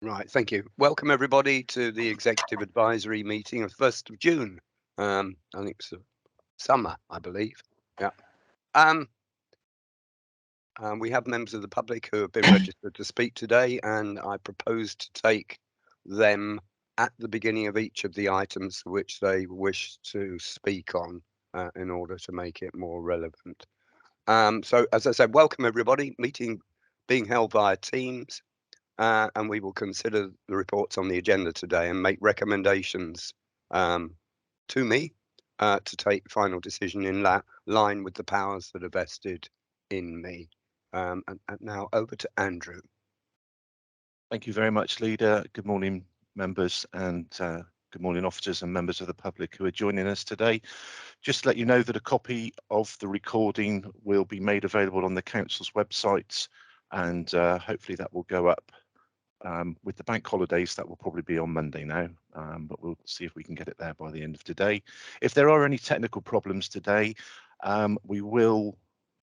Right, thank you. Welcome everybody to the Executive Advisory meeting of 1st of June. I think it's summer, I believe. Yeah. Um, we have members of the public who have been registered to speak today, and I propose to take them at the beginning of each of the items which they wish to speak on in order to make it more relevant. So, as I said, welcome everybody. Meeting being held via Teams. And we will consider the reports on the agenda today and make recommendations to me to take final decision in line with the powers that are vested in me. And now over to Andrew. Thank you very much, Leader. Good morning, members, and good morning, officers and members of the public who are joining us today. Just to let you know that a copy of the recording will be made available on the Council's website, and hopefully that will go up. With the bank holidays, that will probably be on Monday now, but we'll see if we can get it there by the end of today. If there are any technical problems today, we will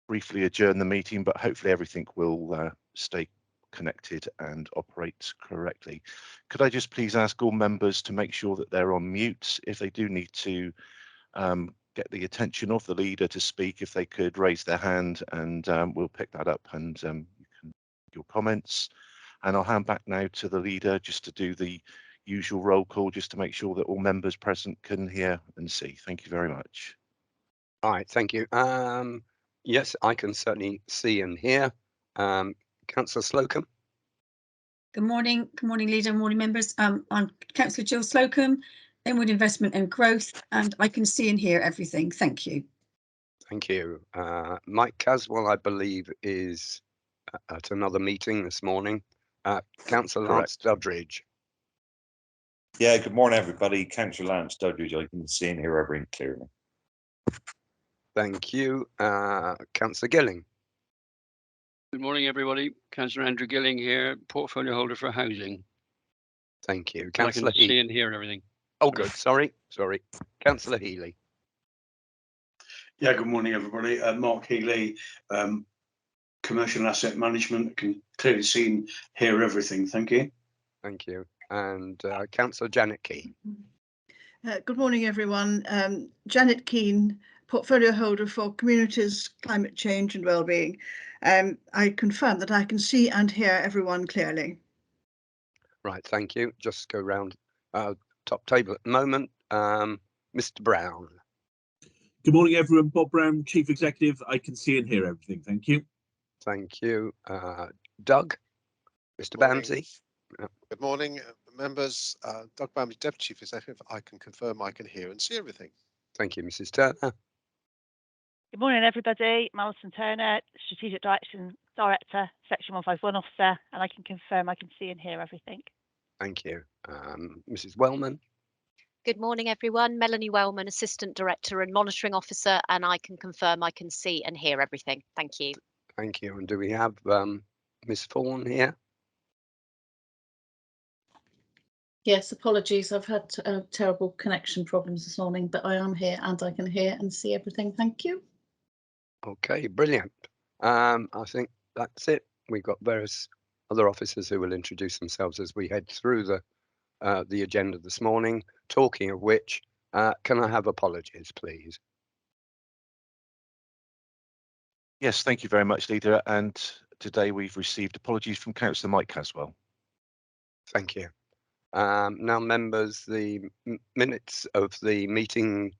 briefly adjourn the meeting, but hopefully everything will stay connected and operate correctly. Could I just please ask all members to make sure that they're on mute if they do need to get the attention of the leader to speak, if they could raise their hand, and we'll pick that up and you can make your comments. And I'll hand back now to the leader just to do the usual roll call, just to make sure that all members present can hear and see. Thank you very much. All right, thank you. Yes, I can certainly see and hear. Councillor Slocum. Good morning, Leader, morning members. I'm Councillor Jill Slocum, Inward Investment and Growth, and I can see and hear everything. Thank you. Thank you. Mike Caswell, I believe, is at another meeting this morning. Councillor Lance Doddridge. Yeah, good morning, everybody. Councillor Lance Doddridge, I can see and hear everything clearly. Thank you. Councillor Gilling. Good morning, everybody. Councillor Andrew Gilling here, portfolio holder for housing. Thank you. Councillor Healy. I can see and hear everything. Oh, good. Sorry. Councillor Healy. Yeah, good morning, everybody. Mark Healy, Commercial Asset Management. Can clearly see and hear everything. Thank you. Thank you. And Councillor Janet Keane. Good morning, everyone. Janet Keane, portfolio holder for Communities, Climate Change and Wellbeing. I confirm that I can see and hear everyone clearly. Right, thank you. Just go round top table at the moment. Mr. Brown. Good morning, everyone. Bob Brown, Chief Executive. I can see and hear everything. Thank you. Thank you. Doug. Mr. Bamsey. Good morning, members. Doug Bamsey, Deputy Chief Executive. I can confirm I can hear and see everything. Thank you, Mrs. Turner. Good morning, everybody. Malison Turner, Strategic Director, Section 151 Officer, and I can confirm I can see and hear everything. Thank you. Mrs. Wellman. Good morning, everyone. Melanie Wellman, Assistant Director and Monitoring Officer, and I can confirm I can see and hear everything. Thank you. Thank you. And do we have Miss Fawn here? Yes, apologies. I've had terrible connection problems this morning, but I am here and I can hear and see everything. Thank you. Okay, brilliant. I think that's it. We've got various other officers who will introduce themselves as we head through the agenda this morning. Talking of which, can I have apologies, please? Yes, thank you very much, Leader. And today we've received apologies from Councillor Mike Caswell. Thank you. Now, members, the minutes of the meetings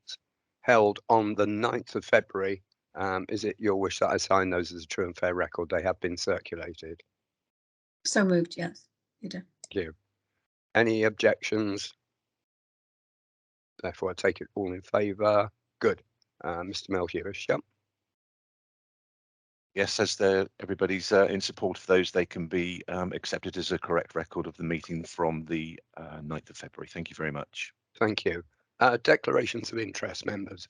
held on the 9th of February, is it your wish that I sign those as a true and fair record? They have been circulated. So moved, yes. You do. Thank you. Any objections? Therefore, I take it all in favour. Good. Mr. Melhuish, yep. Yes, as everybody's in support of those, they can be accepted as a correct record of the meeting from the 9th of February. Thank you very much. Thank you. Declarations of interest, members.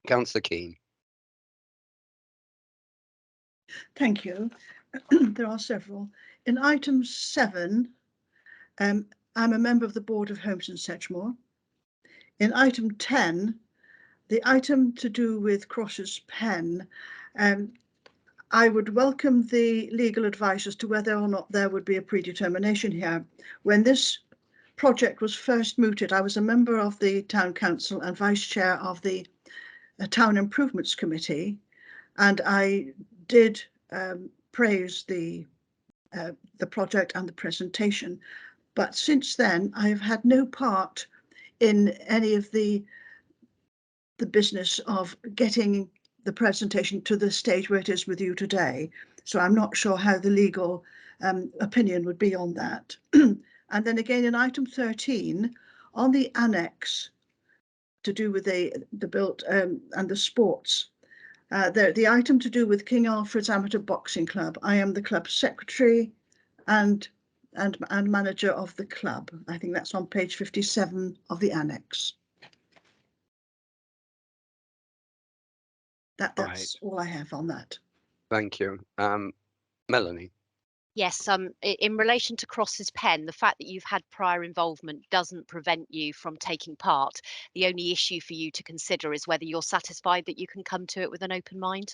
Councillor Keane. Thank you. There are several. In item 7, I'm a member of the Board of Homes in Sedgemoor. In item 10, the item to do with Cross's Pen, I would welcome the legal advice as to whether or not there would be a predetermination here. When this project was first mooted, I was a member of the Town Council and Vice Chair of the Town Improvements Committee, and I did praise the project and the presentation. But since then, I have had no part in any of the business of getting the presentation to the stage where it is with you today. So I'm not sure how the legal opinion would be on that. And then again in item 13, on the annex to do with the built and the sports, the item to do with King Alfred's Amateur Boxing Club, I am the club secretary and manager of the club. I think that's on page 57 of the annex. That's all I have on that. Thank you. Melanie. Yes, in relation to Cross's Pen, the fact that you've had prior involvement doesn't prevent you from taking part. The only issue for you to consider is whether you're satisfied that you can come to it with an open mind.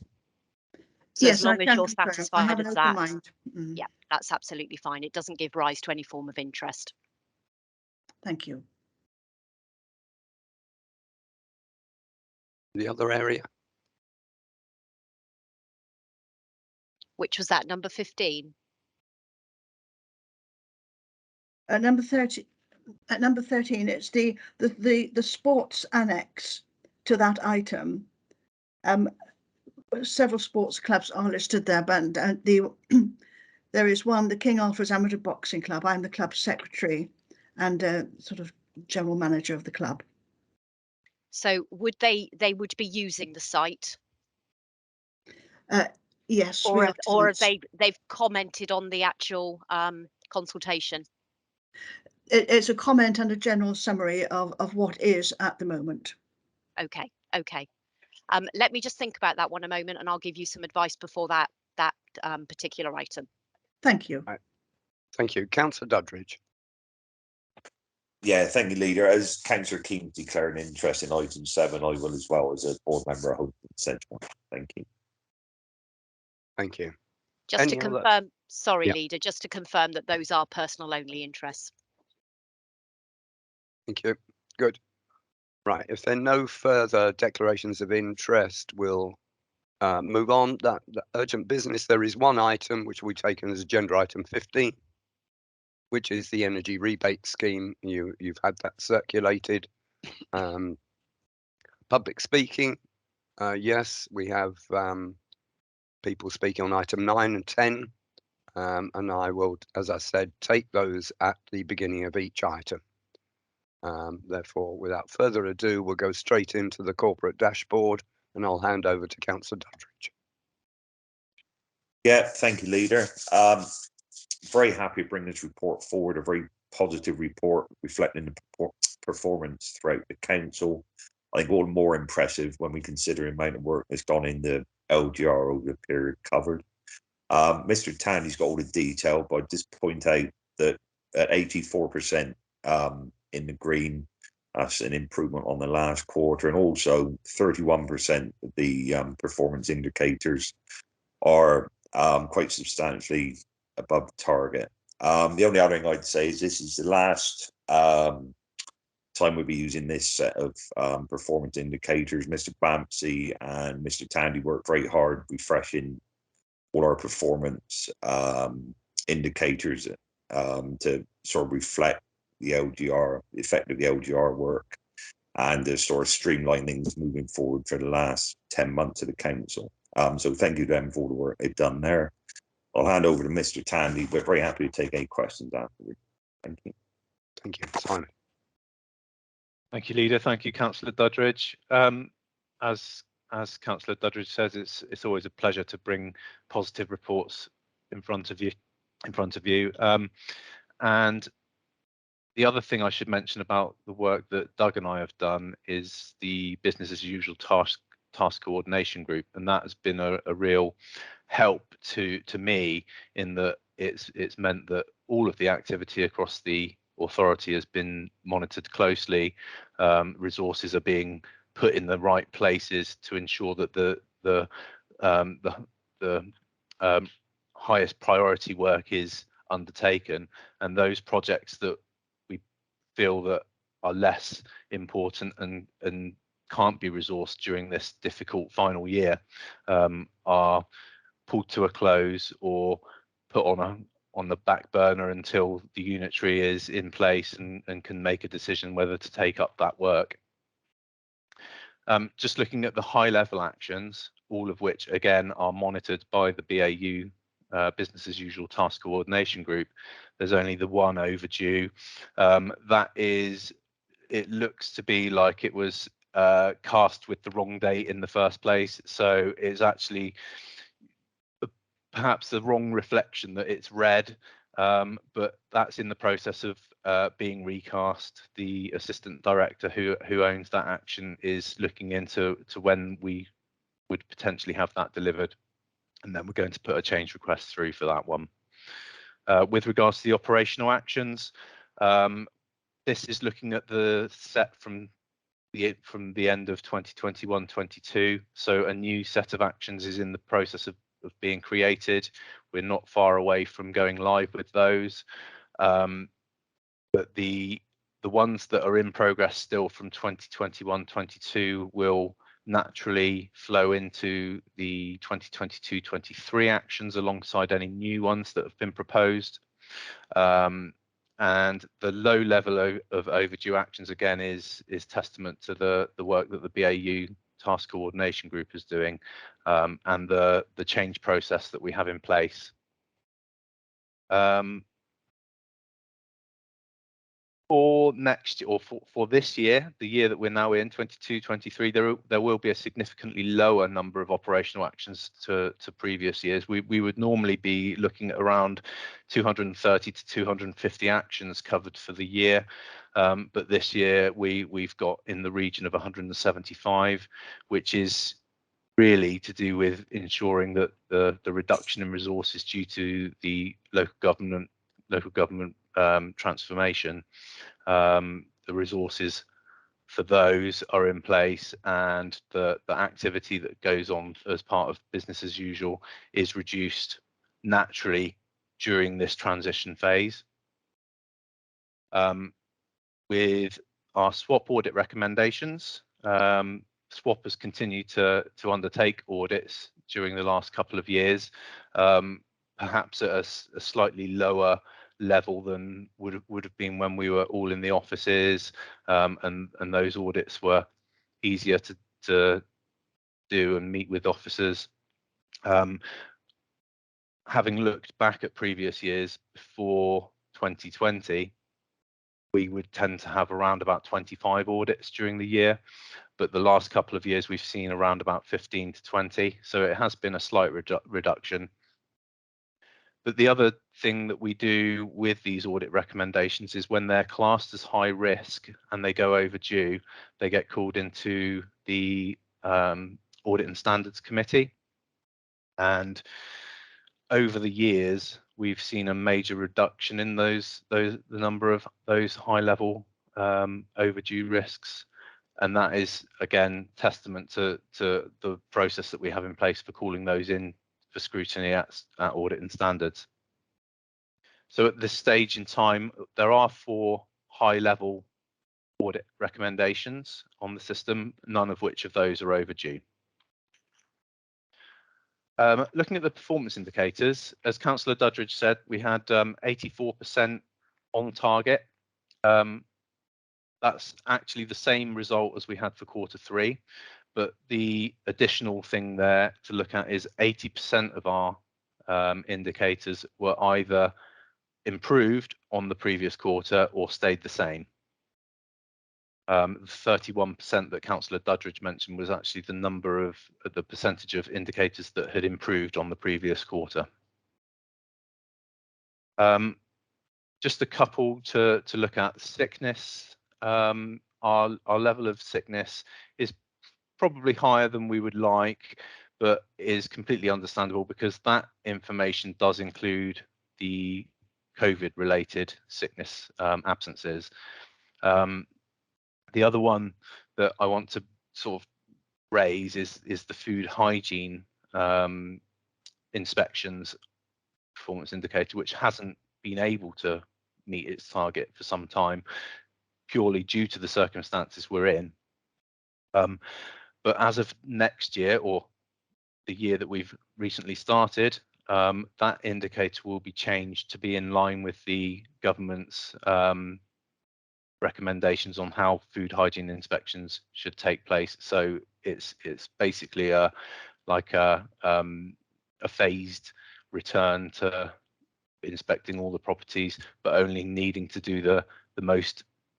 So Yes, as long I as can you're confirm. I satisfied have an as open that, mind. yeah, that's absolutely fine. It doesn't give rise to any form of interest. Thank you. The other area? Which was that, number 15? Number 30. At number 13, it's the sports annex to that item. Several sports clubs are listed there, but there is one, the King Alfred's Amateur Boxing Club. I'm the club secretary and sort of general manager of the club. So would they would be using the site? Yes. Or have they've commented on the actual consultation? It's a comment and a general summary of what is at the moment. Okay. Let me just think about that one a moment, and I'll give you some advice before that particular item. Thank you. Right. Thank you. Councillor Doddridge. Yeah, thank you, Leader. As Councillor Keane declared an interest in item 7, I will as well as a board member of Sedgemoor. Thank you. Thank you. Just to confirm, sorry, Yeah. Leader, just to confirm that those are personal only interests. Thank you. Good. Right. If there are no further declarations of interest, we'll move on. That urgent business, there is one item which will be taken as agenda item 15, which is the energy rebate scheme. You've had that circulated. Public speaking. Yes, we have people speaking on item 9 and 10. And I will, as I said, take those at the beginning of each item. Therefore, without further ado, we'll go straight into the corporate dashboard, and I'll hand over to Councillor Doddridge. Yeah, thank you, Leader. Very happy to bring this report forward, a very positive report reflecting the performance throughout the council. I think all the more impressive when we consider the amount of work that's gone in the LGR over the period covered. Mr. Tandy's got all the detail, but I'd just point out that at 84% in the green, that's an improvement on the last quarter, and also 31% of the performance indicators are quite substantially above target. The only other thing I'd say is this is the last time we'll be using this set of performance indicators. Mr. Bampsey and Mr. Tandy worked very hard refreshing all our performance indicators to sort of reflect the LGR, the effect of the LGR work, and to sort of streamline things moving forward for the last 10 months of the council. So thank you to them for the work they've done there. I'll hand over to Mr. Tandy, but very happy to take any questions afterwards. Thank you. Thank you, Simon. Thank you, Leader. Thank you, Councillor Doddridge. As Councillor Doddridge says, it's always a pleasure to bring positive reports in front of you. And the other thing I should mention about the work that Doug and I have done is the business as usual task coordination group, and that has been a real help to me in that it's meant that all of the activity across the authority has been monitored closely. Resources are being put in the right places to ensure that the highest priority work is undertaken, and those projects that we feel that are less important and can't be resourced during this difficult final year are pulled to a close or put on the back burner until the unitary is in place and can make a decision whether to take up that work. Just looking at the high level actions, all of which again are monitored by the BAU business as usual task coordination group, there's only the one overdue. That is, it looks to be like it was cast with the wrong date in the first place, so it's actually perhaps the wrong reflection that it's red, but that's in the process of being recast. The assistant director who owns that action is looking into when we would potentially have that delivered, and then we're going to put a change request through for that one. With regards to the operational actions, this is looking at the set from the end of 2021-22, so a new set of actions is in the process of being created. We're not far away from going live with those, but the ones that are in progress still from 2021-22 will naturally flow into the 2022-23 actions alongside any new ones that have been proposed. And the low level of overdue actions again is testament to the work that the BAU task coordination group is doing, and the change process that we have in place. For next year, or for this year, the year that we're now in, 22-23, there will be a significantly lower number of operational actions to previous years. We would normally be looking at around 230 to 250 actions covered for the year, but this year we've got in the region of 175, which is really to do with ensuring that the reduction in resources due to the local government transformation, the resources for those are in place, and the activity that goes on as part of business as usual is reduced naturally during this transition phase. With our swap audit recommendations, swap has continued to undertake audits during the last couple of years, perhaps at a slightly lower level than would have been when we were all in the offices, and those audits were easier to do and meet with officers. Having looked back at previous years before 2020, we would tend to have around about 25 audits during the year, but the last couple of years we've seen around about 15 to 20, so it has been a slight reduction. But the other thing that we do with these audit recommendations is when they're classed as high risk and they go overdue, they get called into the Audit and Standards Committee. And over the years, we've seen a major reduction in the number of those high level overdue risks. And that is, again, testament to the process that we have in place for calling those in for scrutiny at Audit and Standards. So at this stage in time, there are 4 high-level audit recommendations on the system, none of which of those are overdue. Looking at the performance indicators, as Councillor Duddridge said, we had 84% on target. That's actually the same result as we had for Q3. But the additional thing there to look at is 80% of our indicators were either improved on the previous quarter or stayed the same. 31% that Councillor Duddridge mentioned was actually the number of the percentage of indicators that had improved on the previous quarter. Just a couple to look at. Sickness. Our level of sickness is probably higher than we would like, but is completely understandable because that information does include the COVID related sickness absences. The other one that I want to sort of raise is the food hygiene inspections performance indicator, which hasn't been able to meet its target for some time, purely due to the circumstances we're in. But as of next year, or the year that we've recently started, that indicator will be changed to be in line with the government's recommendations on how food hygiene inspections should take place. So it's basically like a phased return to inspecting all the properties, but only needing to do the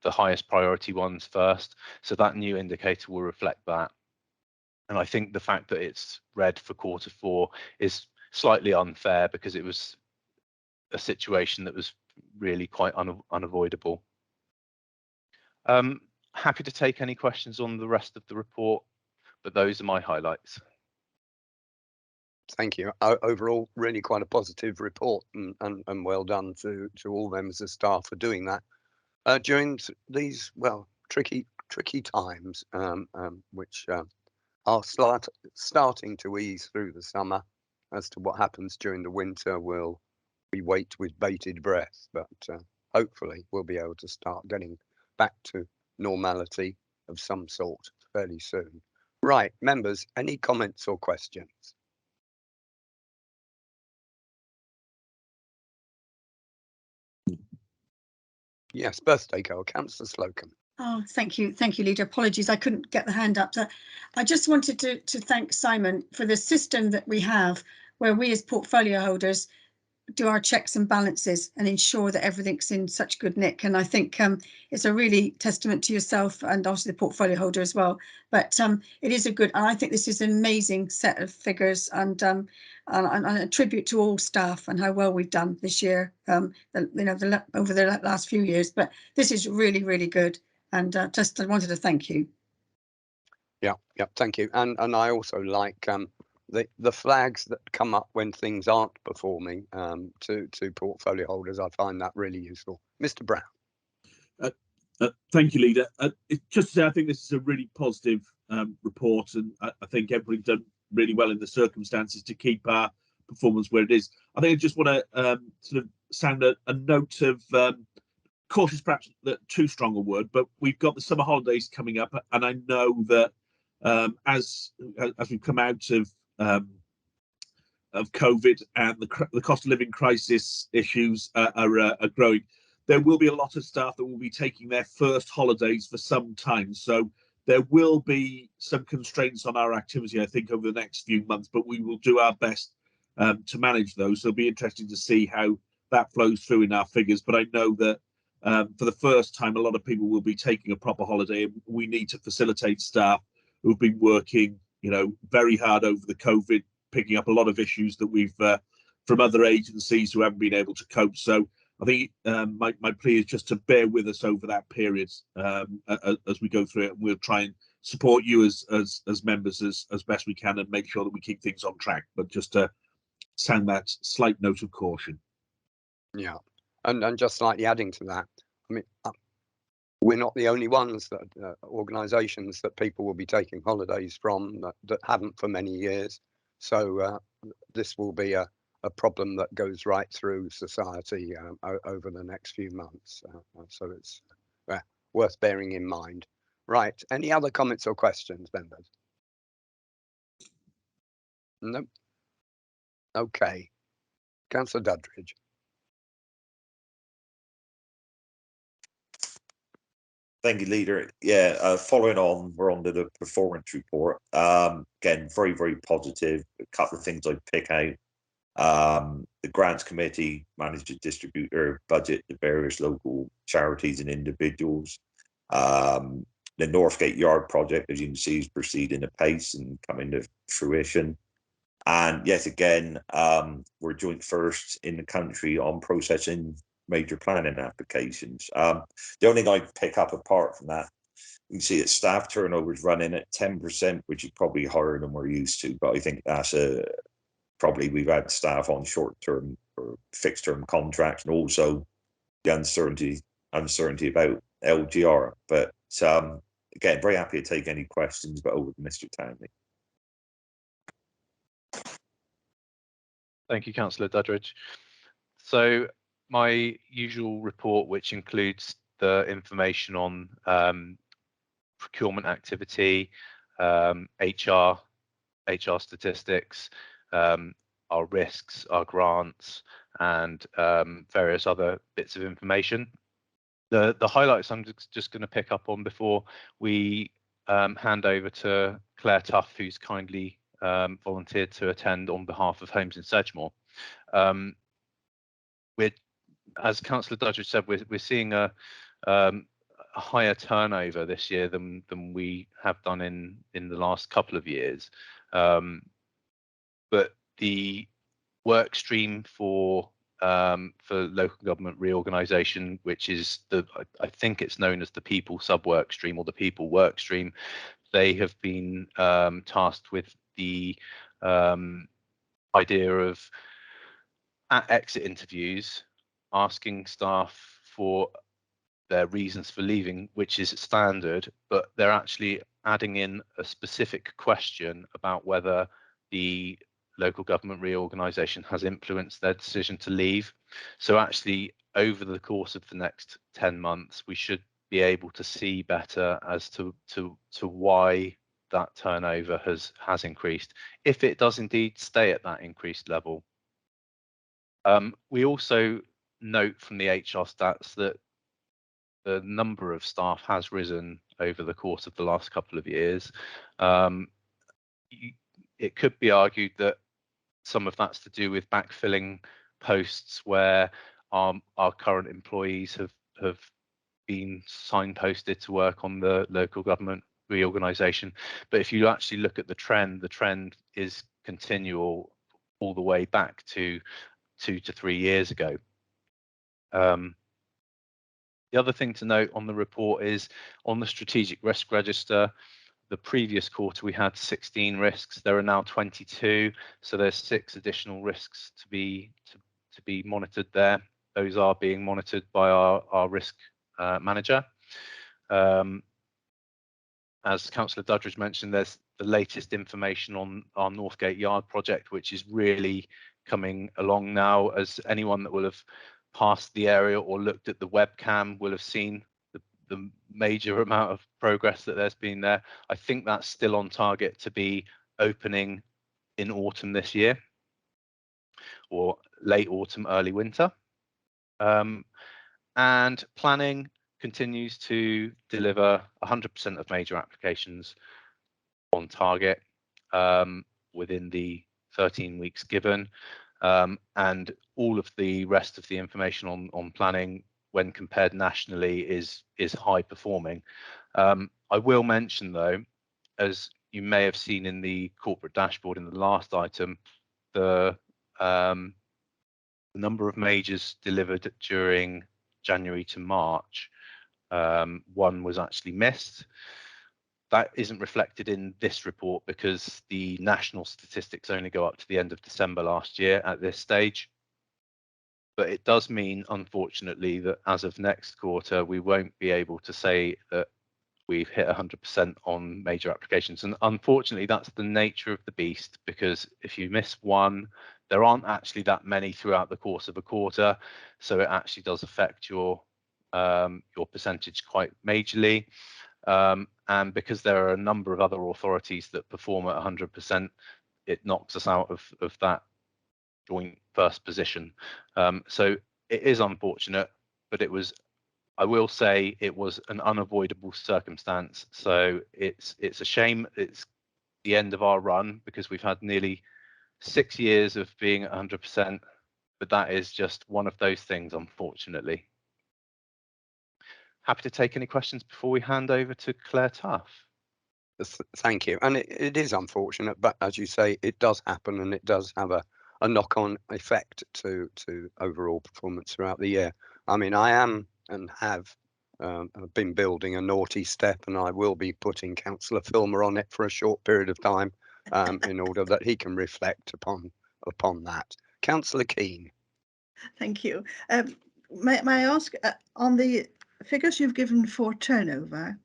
highest priority ones first. So that new indicator will reflect that. And I think the fact that it's red for Q4 is slightly unfair, because it was a situation that was really quite unavoidable. Happy to take any questions on the rest of the report, but those are my highlights. Thank you. Overall, really quite a positive report, and well done to all members of staff for doing that during these, well, tricky times, which are starting to ease through the summer. As to what happens during the winter, we wait with bated breath, but hopefully we'll be able to start getting back to normality of some sort fairly soon. Right, members, any comments or questions? Yes, birthday girl, Councillor Slocum. Oh, thank you, Leader. Apologies, I couldn't get the hand up. I just wanted to thank Simon for the system that we have, where we as portfolio holders do our checks and balances and ensure that everything's in such good nick. And I think it's a really testament to yourself and obviously the portfolio holder as well. But it is a good, and I think this is an amazing set of figures, and a tribute to all staff and how well we've done this year, over the last few years. But this is really, really good. And just I wanted to thank you. Yeah, thank you. And I also like the flags that come up when things aren't performing to portfolio holders. I find that really useful. Mr. Brown. Thank you, Leader. Just to say, I think this is a really positive report, and I think everybody's done really well in the circumstances to keep our performance where it is. I think I just want to sort of sound a note of cautious, perhaps too strong a word, but we've got the summer holidays coming up, and I know that as we've come out of COVID and the cost of living crisis issues are growing, there will be a lot of staff that will be taking their first holidays for some time. So there will be some constraints on our activity, I think, over the next few months, but we will do our best to manage those. So it'll be interesting to see how that flows through in our figures. But I know that for the first time, a lot of people will be taking a proper holiday, and we need to facilitate staff who've been working, very hard over the COVID, picking up a lot of issues that we've from other agencies who haven't been able to cope. So I think my plea is just to bear with us over that period as we go through it, and we'll try and support you as members as best we can and make sure that we keep things on track. But just to sound that slight note of caution. Yeah, and just slightly adding to that, I mean, we're not the only ones that organisations that people will be taking holidays from that haven't for many years. So this will be a problem that goes right through society over the next few months. So it's worth bearing in mind. Right. Any other comments or questions, members? No. Okay. Councillor Duddridge. Thank you, Leader. Yeah, following on, we're on to the performance report. Again, very, very positive. A couple of things I pick out. The grants committee managed to distribute their budget to various local charities and individuals. The Northgate Yard project, as you can see, is proceeding apace and coming to fruition. And yet again, we're joint first in the country on processing major planning applications. The only thing I pick up apart from that, you can see that staff turnover is running at 10%, which is probably higher than we're used to. But I think that's probably we've had staff on short-term or fixed-term contracts, and also the uncertainty about LGR. But again, very happy to take any questions, but over to Mr. Townley. Thank you, Councillor Duddridge. So my usual report, which includes the information on procurement activity, HR statistics, our risks, our grants, and various other bits of information. The highlights I'm just going to pick up on before we hand over to Claire Tuff, who's kindly volunteered to attend on behalf of Homes in Sedgemoor. As Councillor Duddridge said, we're seeing a higher turnover this year than we have done in the last couple of years. But the work stream for local government reorganisation, which is I think it's known as the people sub-work stream or the people work stream, they have been tasked with the idea of at exit interviews asking staff for their reasons for leaving, which is standard, but they're actually adding in a specific question about whether the local government reorganisation has influenced their decision to leave. So actually, over the course of the next 10 months, we should be able to see better as to why that turnover has increased, if it does indeed stay at that increased level. We also note from the HR stats that the number of staff has risen over the course of the last couple of years. It could be argued that some of that's to do with backfilling posts where our current employees have been signposted to work on the local government reorganisation. But if you actually look at the trend is continual all the way back to 2 to 3 years ago. The other thing to note on the report is on the strategic risk register, the previous quarter we had 16 risks. There are now 22, so there's 6 additional risks to be monitored there. Those are being monitored by our risk manager. As Councillor Duddridge mentioned, there's the latest information on our Northgate Yard project, which is really coming along now. As anyone that will have passed the area or looked at the webcam will have seen the major amount of progress that there's been there. I think that's still on target to be opening in autumn this year, or late autumn, early winter. And planning continues to deliver 100% of major applications on target within the 13 weeks given. And all of the rest of the information on planning, when compared nationally, is high performing. I will mention though, as you may have seen in the corporate dashboard in the last item, the number of majors delivered during January to March, one was actually missed. That isn't reflected in this report because the national statistics only go up to the end of December last year at this stage. But it does mean, unfortunately, that as of next quarter, we won't be able to say that we've hit 100% on major applications. And unfortunately, that's the nature of the beast, because if you miss one, there aren't actually that many throughout the course of a quarter. So it actually does affect your percentage quite majorly. And because there are a number of other authorities that perform at 100%, it knocks us out of that joint first position. So it is unfortunate, but I will say it was an unavoidable circumstance. So it's a shame it's the end of our run, because we've had nearly 6 years of being at 100%, but that is just one of those things, unfortunately. Happy to take any questions before we hand over to Claire Tuff. Thank you. And it is unfortunate, but as you say, it does happen, and it does have a knock-on effect to overall performance throughout the year. I mean, I am and have been building a naughty step, and I will be putting Councillor Filmer on it for a short period of time in order that he can reflect upon that. Councillor Keane. Thank you. May I ask, on the figures you've given for turnover,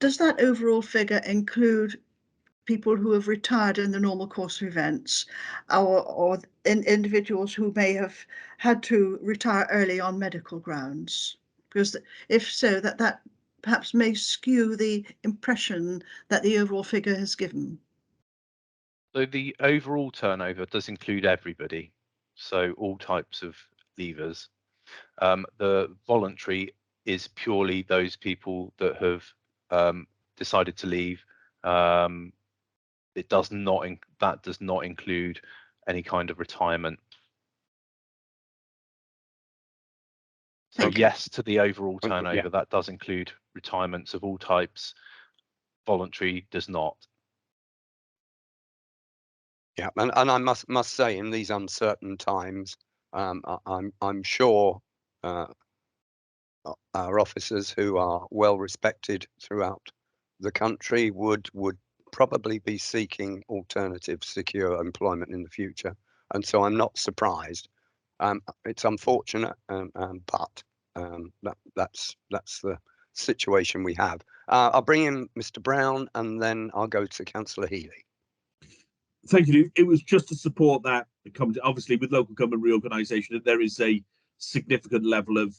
does that overall figure include people who have retired in the normal course of events, or individuals who may have had to retire early on medical grounds? Because if so, that perhaps may skew the impression that the overall figure has given. So the overall turnover does include everybody, so all types of leavers. The voluntary is purely those people that have decided to leave. It does not that does not include any kind of retirement. So yes to the overall turnover, Yeah. that does include retirements of all types. Voluntary does not. Yeah, and I must say, in these uncertain times, I'm sure our officers, who are well respected throughout the country, would probably be seeking alternative secure employment in the future, and so I'm not surprised. It's unfortunate, but that's the situation we have. I'll bring in Mr. Brown, and then I'll go to Councillor Healy. Thank you. It was just to support that. Obviously, with local government reorganisation, there is a significant level of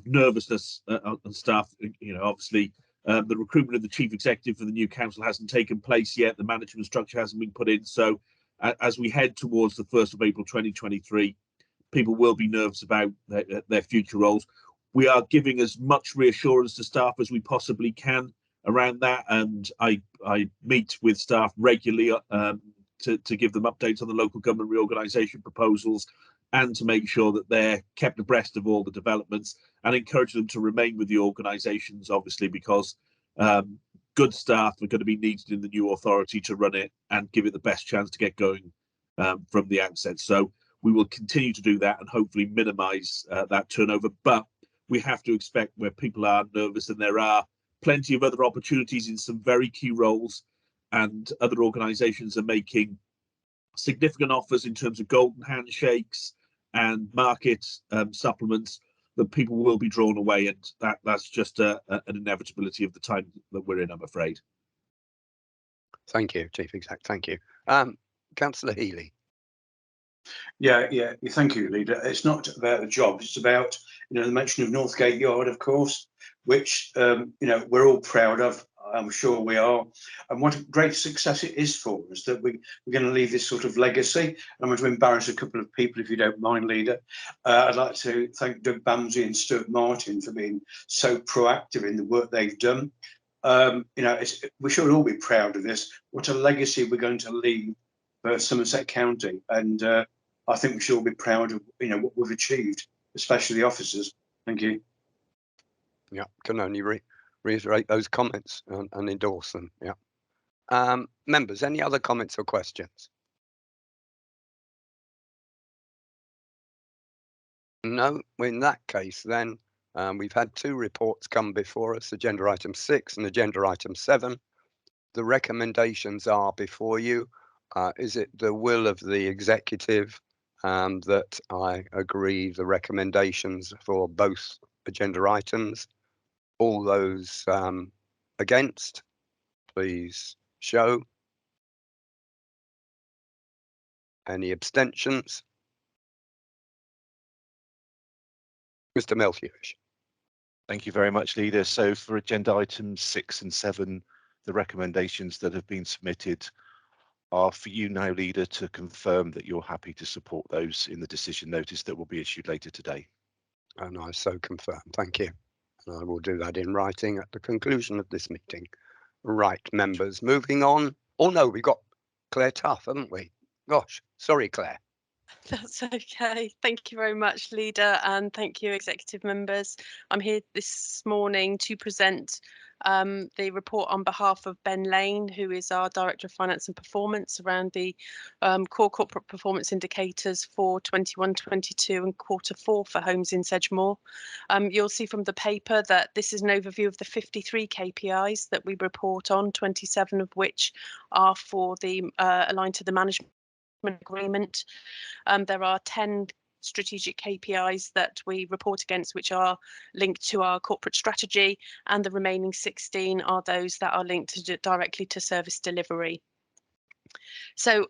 nervousness on staff. You know, obviously, the recruitment of the chief executive for the new council hasn't taken place yet. The management structure hasn't been put in. So, as we head towards the 1st of April 2023, people will be nervous about their future roles. We are giving as much reassurance to staff as we possibly can around that, and I meet with staff regularly to give them updates on the local government reorganisation proposals, and to make sure that they're kept abreast of all the developments, and encourage them to remain with the organisations, obviously, because good staff are going to be needed in the new authority to run it and give it the best chance to get going from the outset. So we will continue to do that and hopefully minimise that turnover, but we have to expect where people are nervous, and there are plenty of other opportunities in some very key roles, and other organisations are making significant offers in terms of golden handshakes and market supplements, that people will be drawn away, and that's just an inevitability of the time that we're in, I'm afraid. Thank you, Chief Exec. Thank you. Councillor Healy. Yeah, thank you, Leader. It's not about the job, it's about, the mention of Northgate Yard, of course, which, we're all proud of. I'm sure we are. And what a great success it is for us that we're going to leave this sort of legacy. I'm going to embarrass a couple of people, if you don't mind, Leader. I'd like to thank Doug Bamsey and Stuart Martin for being so proactive in the work they've done. We should all be proud of this. What a legacy we're going to leave for Somerset County. And I think we should all be proud of what we've achieved, especially the officers. Thank you. Yeah, can only reiterate those comments and endorse them. Yeah. Members, any other comments or questions? No. In that case, then we've had two reports come before us: agenda item 6 and agenda item 7. The recommendations are before you. Is it the will of the executive that I agree the recommendations for both agenda items? All those against, please show. Any abstentions? Mr. Melchior. Thank you very much, Leader. So for agenda items 6 and 7, the recommendations that have been submitted are for you now, Leader, to confirm that you're happy to support those in the decision notice that will be issued later today. And I so confirm. Thank you. And I will do that in writing at the conclusion of this meeting. Right, members, moving on. Oh no, we've got Claire Tough, haven't we? Gosh, sorry, Claire. That's okay. Thank you very much, Leader, and thank you, executive members. I'm here this morning to present the report on behalf of Ben Lane, who is our Director of Finance and Performance, around the core corporate performance indicators for 21-22 and Q4 for homes in Sedgemoor. You'll see from the paper that this is an overview of the 53 KPIs that we report on, 27 of which are for the aligned to the management agreement. There are 10 strategic KPIs that we report against, which are linked to our corporate strategy, and the remaining 16 are those that are linked directly to service delivery. So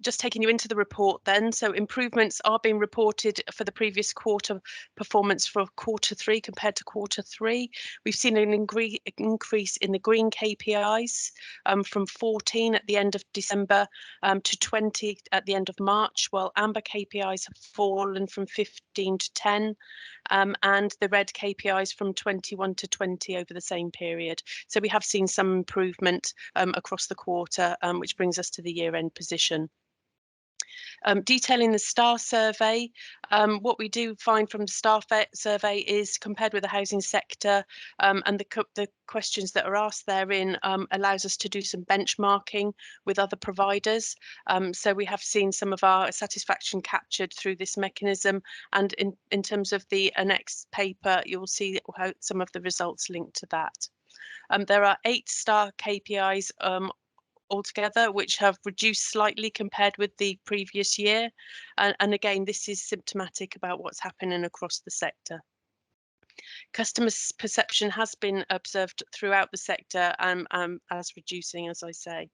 just taking you into the report then, so improvements are being reported for the previous quarter performance for Q3 compared to Q3. We've seen an increase in the green KPIs from 14 at the end of December to 20 at the end of March, while amber KPIs have fallen from 15 to 10. And the red KPIs from 21 to 20 over the same period. So we have seen some improvement across the quarter, which brings us to the year-end position. Detailing the STAR survey, what we do find from the STAR survey is compared with the housing sector and the questions that are asked therein allows us to do some benchmarking with other providers. So we have seen some of our satisfaction captured through this mechanism, and in terms of the next paper, you'll see how some of the results linked to that. There are 8 STAR KPIs altogether, which have reduced slightly compared with the previous year. And again, this is symptomatic about what's happening across the sector. Customer perception has been observed throughout the sector as reducing, as I say.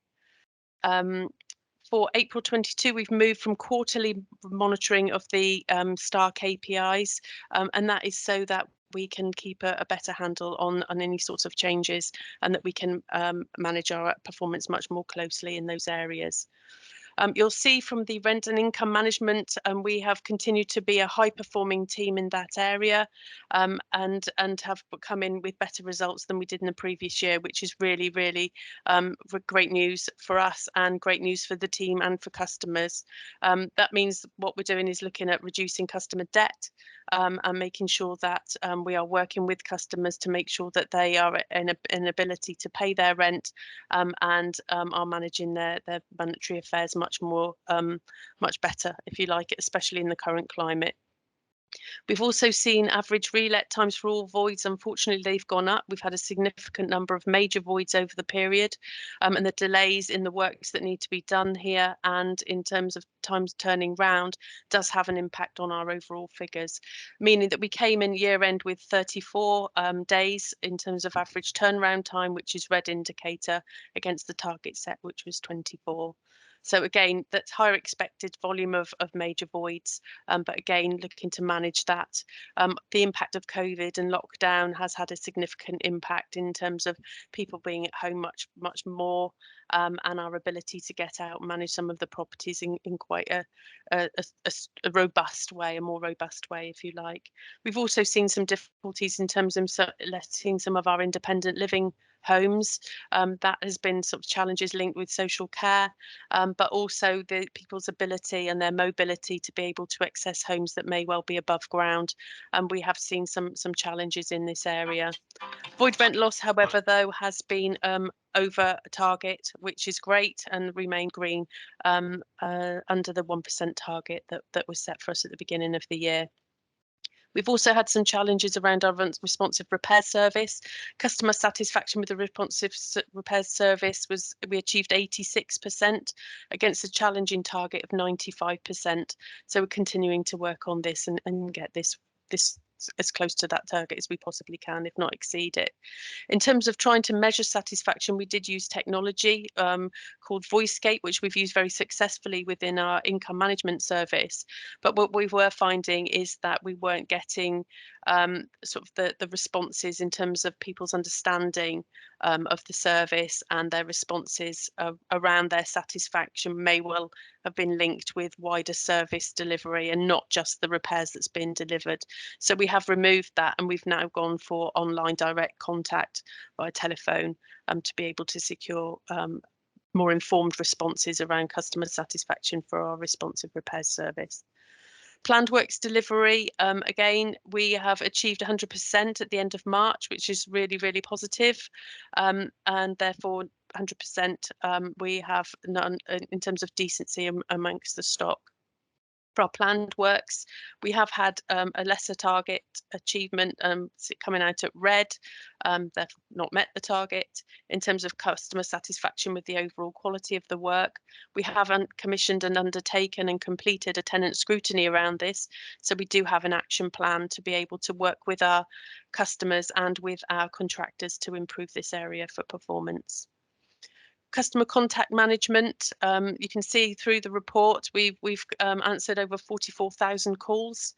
For April 22, we've moved from quarterly monitoring of the STAR KPIs, and that is so that we can keep a better handle on any sorts of changes and that we can manage our performance much more closely in those areas. You'll see from the rent and income management, we have continued to be a high performing team in that area and have come in with better results than we did in the previous year, which is really, really great news for us and great news for the team and for customers. That means what we're doing is looking at reducing customer debt and making sure that we are working with customers to make sure that they are in an ability to pay their rent and are managing their monetary affairs much better, if you like, especially in the current climate. We've also seen average relet times for all voids. Unfortunately, they've gone up. We've had a significant number of major voids over the period, and the delays in the works that need to be done here and in terms of times turning round does have an impact on our overall figures, meaning that we came in year end with 34 days in terms of average turnaround time, which is red indicator, against the target set, which was 24. So again, that's higher expected volume of major voids, but again, looking to manage that. The impact of COVID and lockdown has had a significant impact in terms of people being at home much more, and our ability to get out and manage some of the properties in quite a robust way, a more robust way, if you like. We've also seen some difficulties in terms of letting some of our independent living homes. That has been sort of challenges linked with social care, but also the people's ability and their mobility to be able to access homes that may well be above ground. And we have seen some challenges in this area. Void rent loss, however, though, has been over target, which is great, and remain green under the 1% target that was set for us at the beginning of the year. We've also had some challenges around our responsive repair service. Customer satisfaction with the responsive repair service we achieved 86% against a challenging target of 95%. So we're continuing to work on this and get this as close to that target as we possibly can, if not exceed it. In terms of trying to measure satisfaction, we did use technology called VoiceScape, which we've used very successfully within our income management service. But what we were finding is that we weren't getting sort of the responses in terms of people's understanding of the service, and their responses around their satisfaction may well have been linked with wider service delivery and not just the repairs that's been delivered. So we have removed that, and we've now gone for online direct contact by telephone to be able to secure more informed responses around customer satisfaction for our responsive repairs service. Planned works delivery, again, we have achieved 100% at the end of March, which is really, really positive, and therefore 100% we have none in terms of decency amongst the stock. For our planned works, we have had a lesser target achievement coming out at red. They've not met the target. In terms of customer satisfaction with the overall quality of the work, we haven't commissioned and undertaken and completed a tenant scrutiny around this. So we do have an action plan to be able to work with our customers and with our contractors to improve this area for performance. Customer contact management. You can see through the report we've answered over 44,000 calls,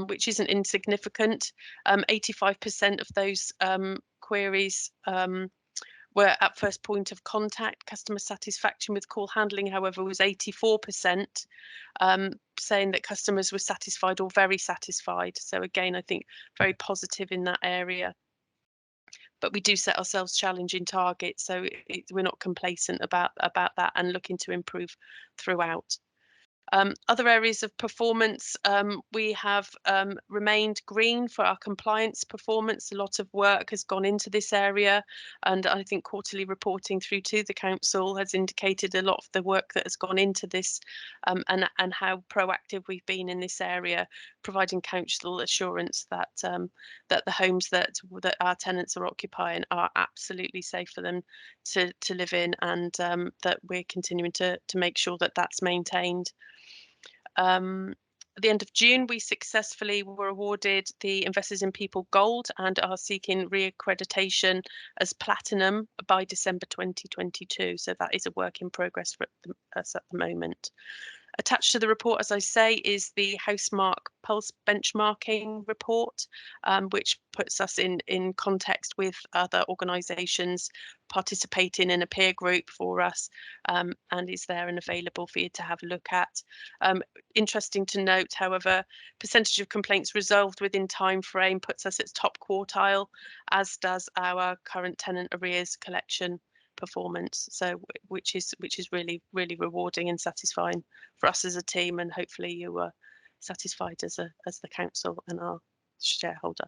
which isn't insignificant. 85% of those queries were at first point of contact. Customer satisfaction with call handling, however, was 84%, saying that customers were satisfied or very satisfied. So again, I think very positive in that area. But we do set ourselves challenging targets, so we're not complacent about that and looking to improve throughout. Other areas of performance, we have remained green for our compliance performance. A lot of work has gone into this area, and I think quarterly reporting through to the council has indicated a lot of the work that has gone into this, and how proactive we've been in this area, providing council assurance that that the homes that our tenants are occupying are absolutely safe for them to live in, and that we're continuing to make sure that that's maintained. At the end of June, we successfully were awarded the Investors in People Gold and are seeking re-accreditation as Platinum by December 2022. So that is a work in progress for us at the moment. Attached to the report, as I say, is the Housemark Pulse benchmarking report, which puts us in context with other organisations participating in a peer group for us, and is there and available for you to have a look at. Interesting to note, however, percentage of complaints resolved within time frame puts us at top quartile, as does our current tenant arrears collection performance, so which is really rewarding and satisfying for us as a team, and hopefully you are satisfied as the council and our shareholder.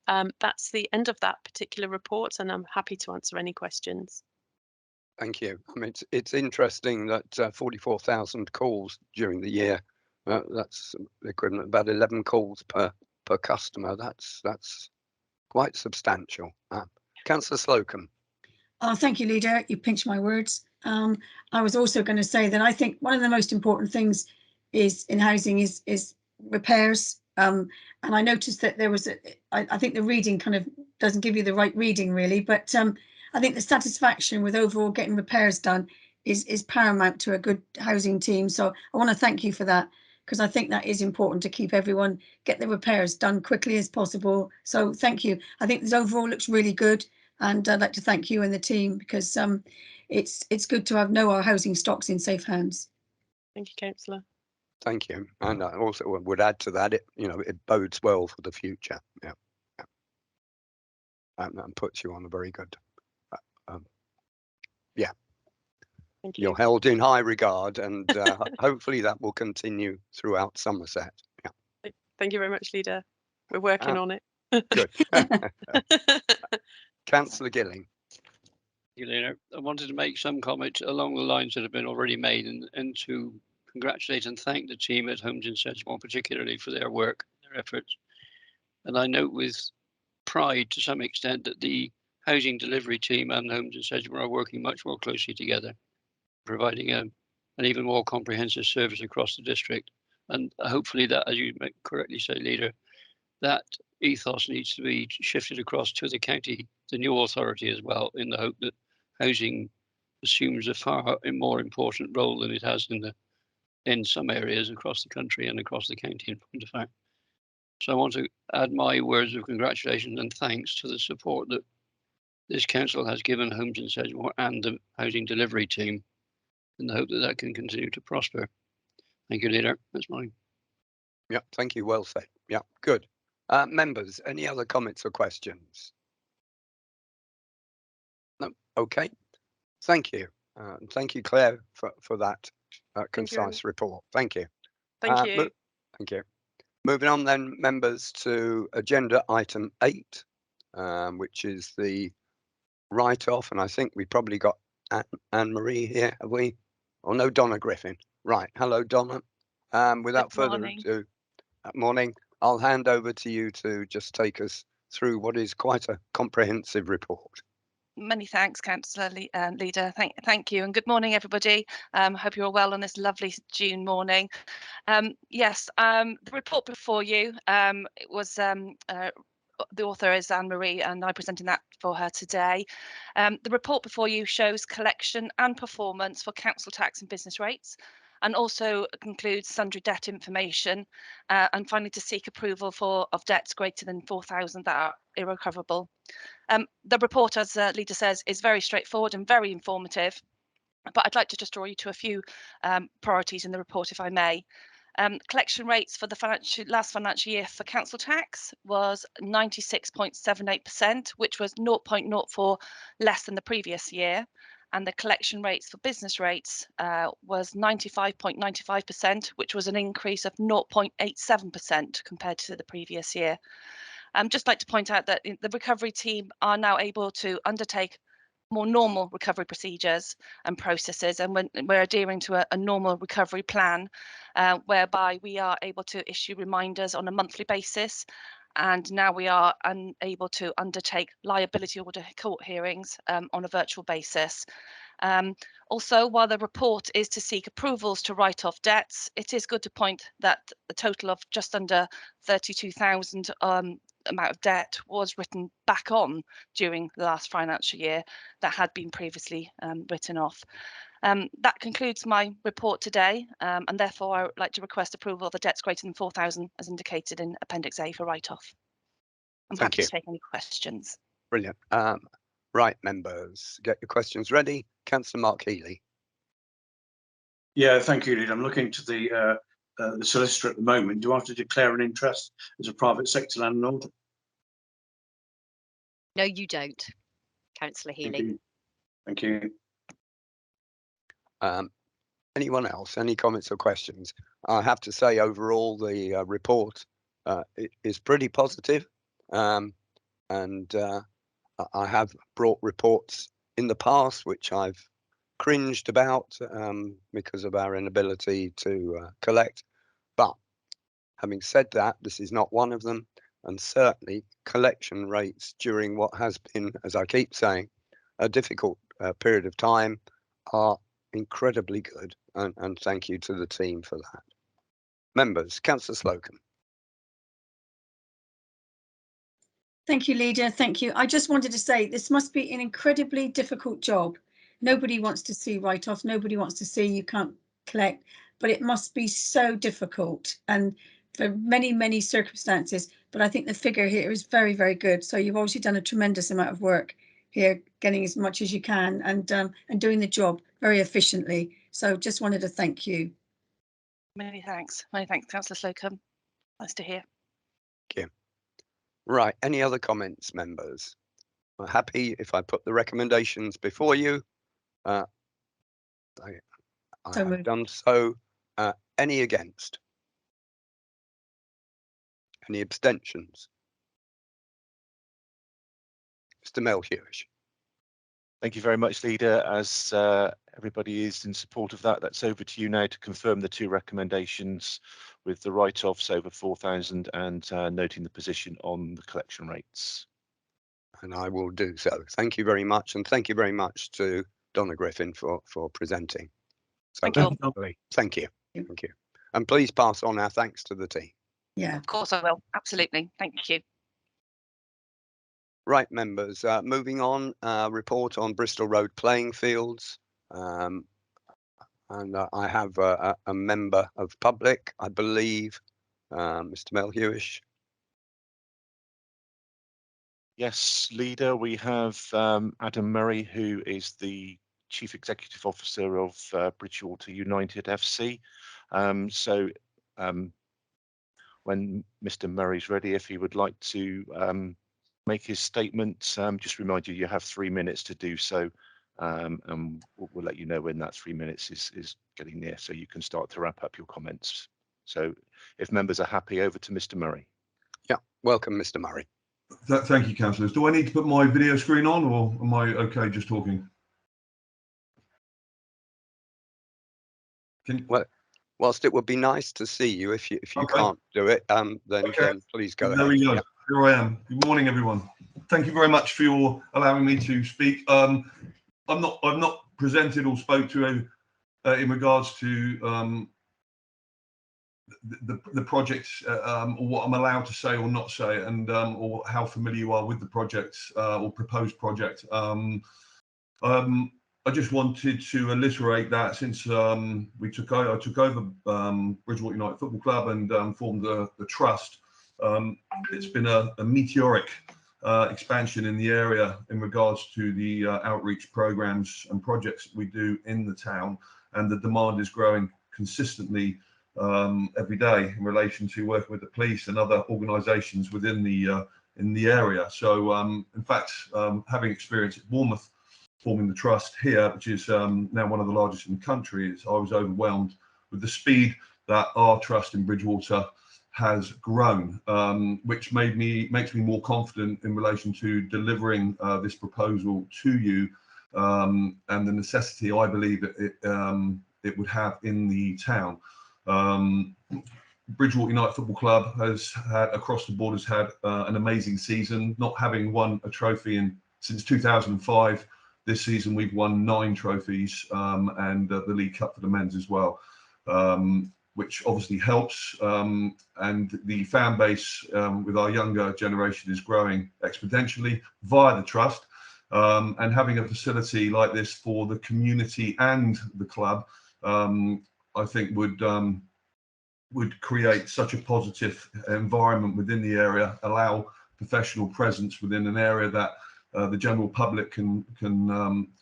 That's the end of that particular report, and I'm happy to answer any questions. Thank you. I mean, it's interesting that 44,000 calls during the year. That's the equivalent of about 11 calls per customer. That's quite substantial. Councillor Slocum. Oh, thank you, Leader. You pinched my words. I was also going to say that I think one of the most important things is in housing is repairs. And I noticed that there was I think the reading kind of doesn't give you the right reading really, but I think the satisfaction with overall getting repairs done is paramount to a good housing team. So I want to thank you for that, because I think that is important to keep everyone get the repairs done quickly as possible. So thank you. I think this overall looks really good. And I'd like to thank you and the team, because it's good to know our housing stocks in safe hands. Thank you, Councillor. Thank you. And I also would add to that, it bodes well for the future. Yeah. And puts you on a very good. Yeah. Thank you. You're held in high regard, and hopefully that will continue throughout Somerset. Yeah. Thank you very much, Leader. We're working on it. Good. Councillor Gilling. Leader, I wanted to make some comments along the lines that have been already made, and to congratulate and thank the team at Homes in Sedgemoor particularly for their work, their efforts. And I note with pride to some extent that the housing delivery team and Homes in Sedgemoor are working much more closely together, providing an even more comprehensive service across the district. And hopefully that, as you correctly say, Leader, that ethos needs to be shifted across to the county, the new authority as well, in the hope that housing assumes a far more important role than it has in some areas across the country and across the county, in point of fact. So I want to add my words of congratulations and thanks to the support that this council has given Homes in Sedgemoor and the housing delivery team, in the hope that that can continue to prosper. Thank you, Leader. That's mine. Yeah, thank you. Well said. Yeah, good. Members, any other comments or questions? No. Okay. Thank you. Thank you, Claire, for that concise report. Thank you. Thank you. Thank you. Moving on then, members, to agenda item 8, which is the write-off. And I think we probably got Anne-Marie here, have we? Oh, no, Donna Griffin. Right. Hello, Donna. Without further ado, morning, I'll hand over to you to just take us through what is quite a comprehensive report. Many thanks, Councillor Leader. Thank you, and good morning, everybody. Hope you're all well on this lovely June morning. Yes, the report before you was the author is Anne-Marie, and I'm presenting that for her today. The report before you shows collection and performance for council tax and business rates, and also includes sundry debt information, and finally to seek approval of debts greater than 4,000 that are irrecoverable. The report, as Leader says, is very straightforward and very informative, but I'd like to just draw you to a few priorities in the report, if I may. Collection rates for the last financial year for council tax was 96.78%, which was 0.04 less than the previous year. And the collection rates for business rates was 95.95%, which was an increase of 0.87% compared to the previous year. Just like to point out that the recovery team are now able to undertake more normal recovery procedures and processes, and we're adhering to a normal recovery plan, whereby we are able to issue reminders on a monthly basis, and now we are unable to undertake liability order court hearings on a virtual basis. Also, while the report is to seek approvals to write off debts, it is good to point that a total of just under 32,000 amount of debt was written back on during the last financial year that had been previously written off. That concludes my report today, and therefore I would like to request approval of the debts greater than 4,000 as indicated in Appendix A for write-off. I'm happy to take any questions. Brilliant. Right, members, get your questions ready. Councillor Mark Healy. Yeah, thank you, Lead. I'm looking to the solicitor at the moment. Do I have to declare an interest as a private sector landlord? No, you don't, Councillor Healy. Thank you. Anyone else? Any comments or questions? I have to say, overall, the report is pretty positive, and I have brought reports in the past which I've cringed about because of our inability to collect. But having said that, this is not one of them, and certainly collection rates during what has been, as I keep saying, a difficult period of time are incredibly good, and thank you to the team for that. Members, Councillor Slocum. Thank you, Leader. Thank you. I just wanted to say this must be an incredibly difficult job. Nobody wants to see write-off. Nobody wants to see you can't collect, but it must be so difficult and for many, many circumstances. But I think the figure here is very, very good. So you've obviously done a tremendous amount of work here, getting as much as you can and doing the job very efficiently. So just wanted to thank you. Many thanks, Councillor Slocum. Nice to hear. Thank you. Right, any other comments, members? I'm happy if I put the recommendations before you. I have done so. Any against? Any abstentions? Mr. Melhuish. Thank you very much, Leader. As everybody is in support of that, that's over to you now to confirm the two recommendations with the write-offs over 4,000 and noting the position on the collection rates. And I will do so. Thank you very much, and thank you very much to Donna Griffin for presenting. So thank you. Thank you. Thank you. And please pass on our thanks to the team. Yeah. Of course I will. Absolutely. Thank you. Right, members, moving on, report on Bristol Road playing fields. And I have a member of public, I believe, Mr. Melhuish. Yes, Leader, we have Adam Murray, who is the Chief Executive Officer of Bridgewater United FC. When Mr. Murray's ready, if he would like to make his statement, just remind you, you have 3 minutes to do so, and we'll let you know when that 3 minutes is getting near, so you can start to wrap up your comments. So if members are happy, over to Mr. Murray. Yeah, welcome, Mr. Murray. Thank you, councillors. Do I need to put my video screen on, or am I okay just talking? Well, whilst it would be nice to see you, if you can't do it, then please go ahead. There we go. Yeah. Here I am. Good morning, everyone. Thank you very much for your allowing me to speak. I've not presented or spoke to in regards to the projects, or what I'm allowed to say or not say, and or how familiar you are with the projects or proposed project. I just wanted to alliterate that since I took over Bridgewater United Football Club and formed the trust. It's been a meteoric expansion in the area in regards to the outreach programs and projects we do in the town, and the demand is growing consistently every day in relation to working with the police and other organisations within the area. So in fact, having experience at Bournemouth forming the trust here, which is now one of the largest in the country, I was overwhelmed with the speed that our trust in Bridgewater has grown, which makes me more confident in relation to delivering this proposal to you, and the necessity I believe it would have in the town. Bridgewater United Football Club has had across the board had an amazing season, not having won a trophy since 2005. This season we've won 9 trophies, and the League Cup for the men's as well, which obviously helps. And the fan base with our younger generation is growing exponentially via the trust. And having a facility like this for the community and the club, I think would create such a positive environment within the area, allow professional presence within an area that the general public can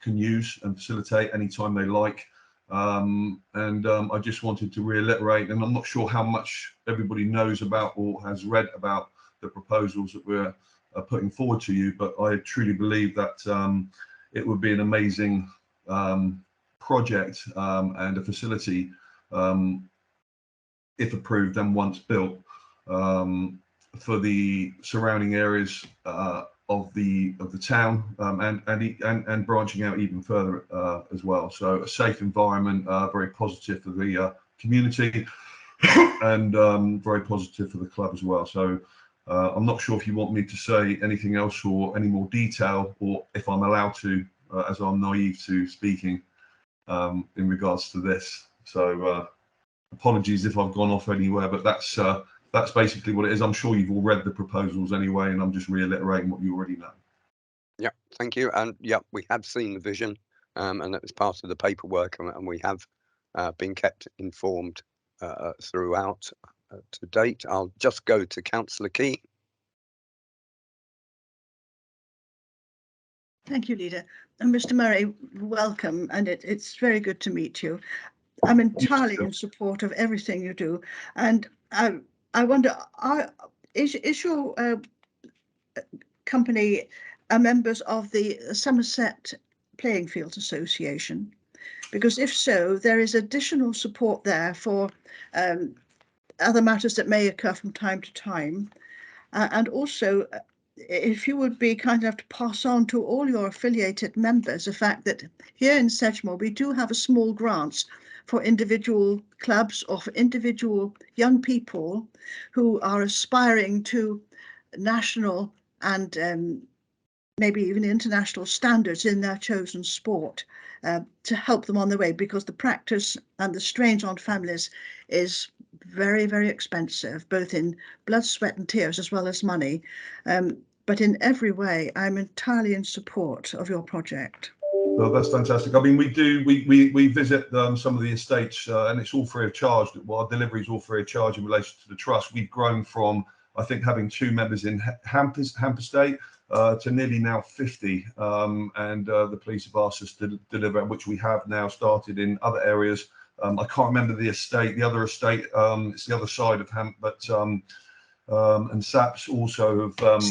use and facilitate anytime they like. I just wanted to reiterate, and I'm not sure how much everybody knows about or has read about the proposals that we're putting forward to you, but I truly believe that it would be an amazing project and a facility, if approved and once built, for the surrounding areas of the town, and branching out even further as well. So a safe environment, very positive for the community, and very positive for the club as well. So I'm not sure if you want me to say anything else or any more detail, or if I'm allowed to, as I'm naive to speaking in regards to this. So apologies if I've gone off anywhere, but that's basically what it is. I'm sure you've all read the proposals anyway, and I'm just reiterating what you already know. Yeah, thank you. And yeah, we have seen the vision, and that was part of the paperwork, and we have been kept informed throughout to date. I'll just go to Councillor Key. Thank you, Leader. And Mr. Murray, welcome, and it's very good to meet you. I'm entirely in support of everything you do, and I wonder, is your company members of the Somerset Playing Fields Association? Because if so, there is additional support there for other matters that may occur from time to time, and also if you would be kind enough to pass on to all your affiliated members the fact that here in Sedgemoor we do have a small grants for individual clubs or for individual young people who are aspiring to national and maybe even international standards in their chosen sport, to help them on their way, because the practice and the strains on families is very, very expensive, both in blood, sweat and tears as well as money. But in every way, I'm entirely in support of your project. Well, that's fantastic. I mean, we visit some of the estates, and it's all free of charge. Well, our delivery is all free of charge in relation to the trust. We've grown from, I think, having 2 members in Hamp Estate to nearly now 50, and the police have asked us to deliver, which we have now started in other areas. I can't remember the estate, the other estate, it's the other side of Hamp, but and SAPs also have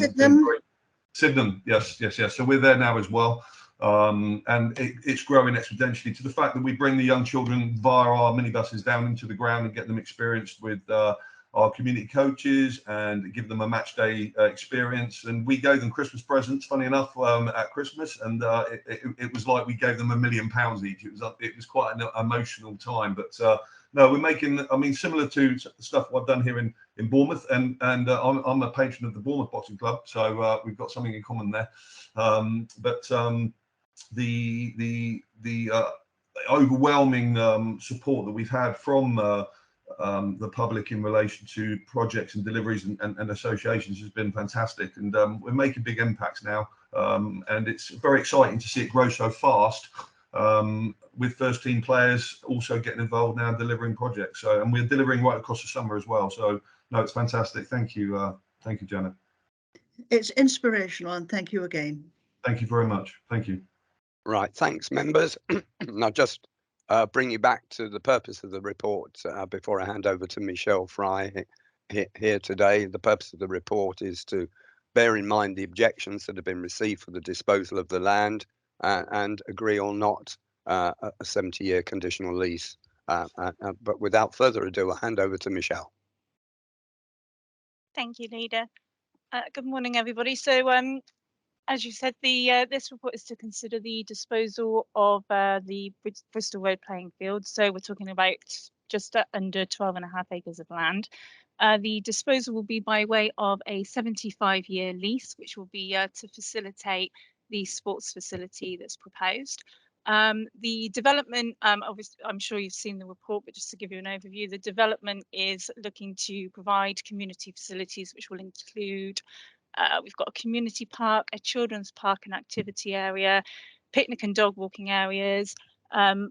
Sydenham, yes. So we're there now as well. And it's growing exponentially, to the fact that we bring the young children via our minibuses down into the ground and get them experienced with our community coaches and give them a match day experience. And we gave them Christmas presents, funny enough, at Christmas, and it was like we gave them £1 million each. It was quite an emotional time. But no, we're making, I mean, similar to stuff I've done here in Bournemouth, and I'm a patron of the Bournemouth Boxing Club, so we've got something in common there. The overwhelming support that we've had from the public in relation to projects and deliveries and associations has been fantastic, and we're making big impacts now, and it's very exciting to see it grow so fast, with first team players also getting involved now delivering projects. So, and we're delivering right across the summer as well. So no, it's fantastic. Thank you, Janet. It's inspirational, and thank you again. Thank you very much. Thank you. Right, thanks, members. Now, just bring you back to the purpose of the report before I hand over to Michelle Fry here today. The purpose of the report is to bear in mind the objections that have been received for the disposal of the land and agree or not a 70-year conditional lease. But without further ado, I'll hand over to Michelle. Thank you, Leader. Good morning, everybody. So, as you said, this report is to consider the disposal of the Bristol Road playing field. So we're talking about just under 12.5 acres of land. The disposal will be by way of a 75-year lease, which will be to facilitate the sports facility that's proposed. The development, obviously, I'm sure you've seen the report, but just to give you an overview, the development is looking to provide community facilities, which will include we've got a community park, a children's park and activity area, picnic and dog walking areas,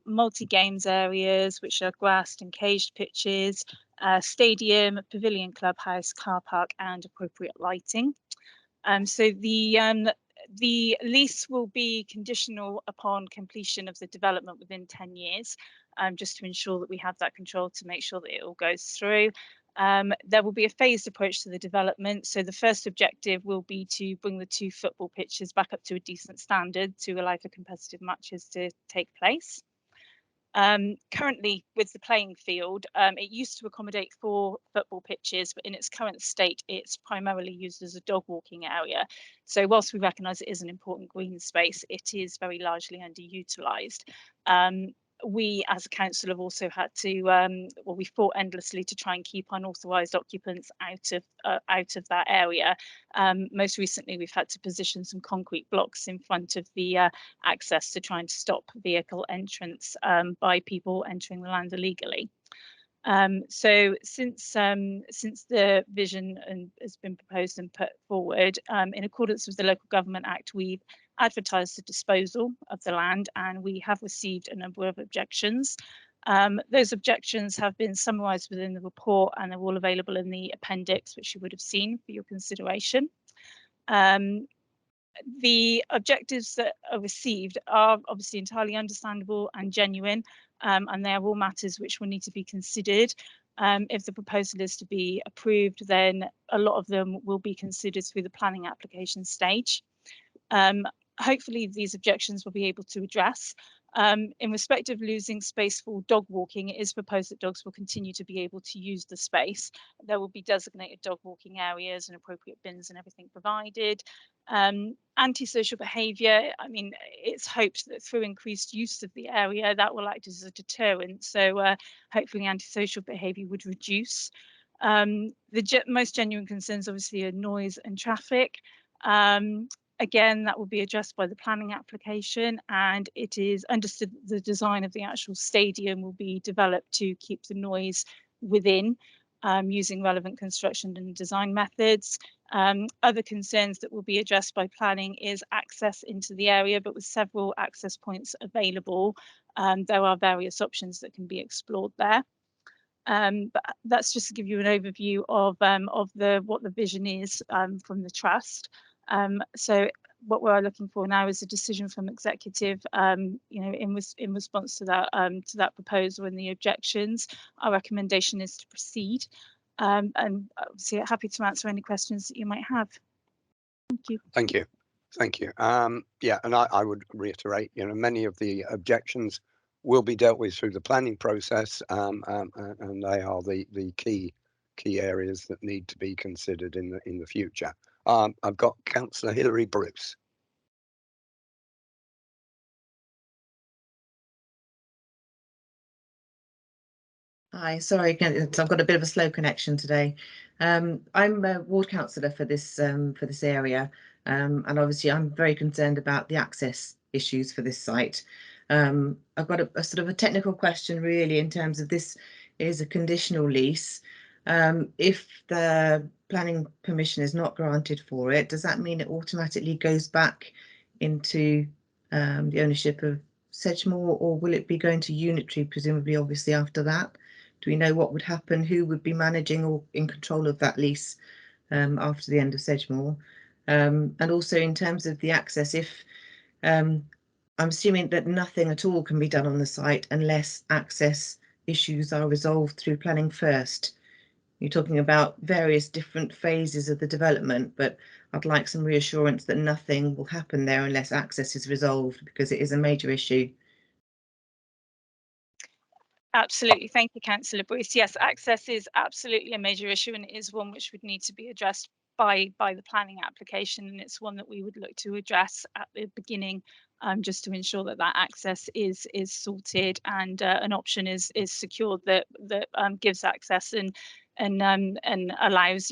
multi-games areas, which are grassed and caged pitches, stadium, pavilion, clubhouse, car park, and appropriate lighting. So the lease will be conditional upon completion of the development within 10 years, just to ensure that we have that control to make sure that it all goes through. There will be a phased approach to the development. So the first objective will be to bring the 2 football pitches back up to a decent standard to allow for competitive matches to take place. Currently, with the playing field, it used to accommodate 4 football pitches, but in its current state, it's primarily used as a dog walking area. So whilst we recognise it is an important green space, it is very largely underutilised. We as a council have also had to, well, we fought endlessly to try and keep unauthorised occupants out of that area. Most recently, we've had to position some concrete blocks in front of the access to try and stop vehicle entrance by people entering the land illegally. So since the vision has been proposed and put forward, in accordance with the Local Government Act, we've advertised the disposal of the land, and we have received a number of objections. Those objections have been summarised within the report, and they're all available in the appendix, which you would have seen for your consideration. The objectives that are received are obviously entirely understandable and genuine, and they are all matters which will need to be considered. If the proposal is to be approved, then a lot of them will be considered through the planning application stage. Hopefully these objections will be able to address. In respect of losing space for dog walking, it is proposed that dogs will continue to be able to use the space. There will be designated dog walking areas and appropriate bins and everything provided. Antisocial behaviour, I mean, it's hoped that through increased use of the area, that will act as a deterrent. So hopefully antisocial behaviour would reduce. The most genuine concerns obviously are noise and traffic. Again, that will be addressed by the planning application, and it is understood that the design of the actual stadium will be developed to keep the noise within, using relevant construction and design methods. Other concerns that will be addressed by planning is access into the area, but with several access points available, there are various options that can be explored there. But that's just to give you an overview of what the vision is from the trust. So what we're looking for now is a decision from executive, in response to that proposal and the objections. Our recommendation is to proceed, and obviously happy to answer any questions that you might have. Thank you. Thank you. Thank you. Yeah, and I would reiterate, many of the objections will be dealt with through the planning process, and they are the key areas that need to be considered in the future. I've got Councillor Hilary Bruce. Hi, sorry, I've got a bit of a slow connection today. I'm a ward councillor for this area, and obviously I'm very concerned about the access issues for this site. I've got a sort of a technical question really in terms of this is a conditional lease. If the planning permission is not granted for it, does that mean it automatically goes back into the ownership of Sedgemoor, or will it be going to Unitary, presumably, obviously, after that? Do we know what would happen? Who would be managing or in control of that lease after the end of Sedgemoor? And also in terms of the access, if I'm assuming that nothing at all can be done on the site unless access issues are resolved through planning first. You're talking about various different phases of the development, but I'd like some reassurance that nothing will happen there unless access is resolved, because it is a major issue. Absolutely. Thank you, Councillor Bruce. Yes, access is absolutely a major issue, and it is one which would need to be addressed by the planning application, and it's one that we would look to address at the beginning, just to ensure that that access is sorted and an option is secured that gives access and allows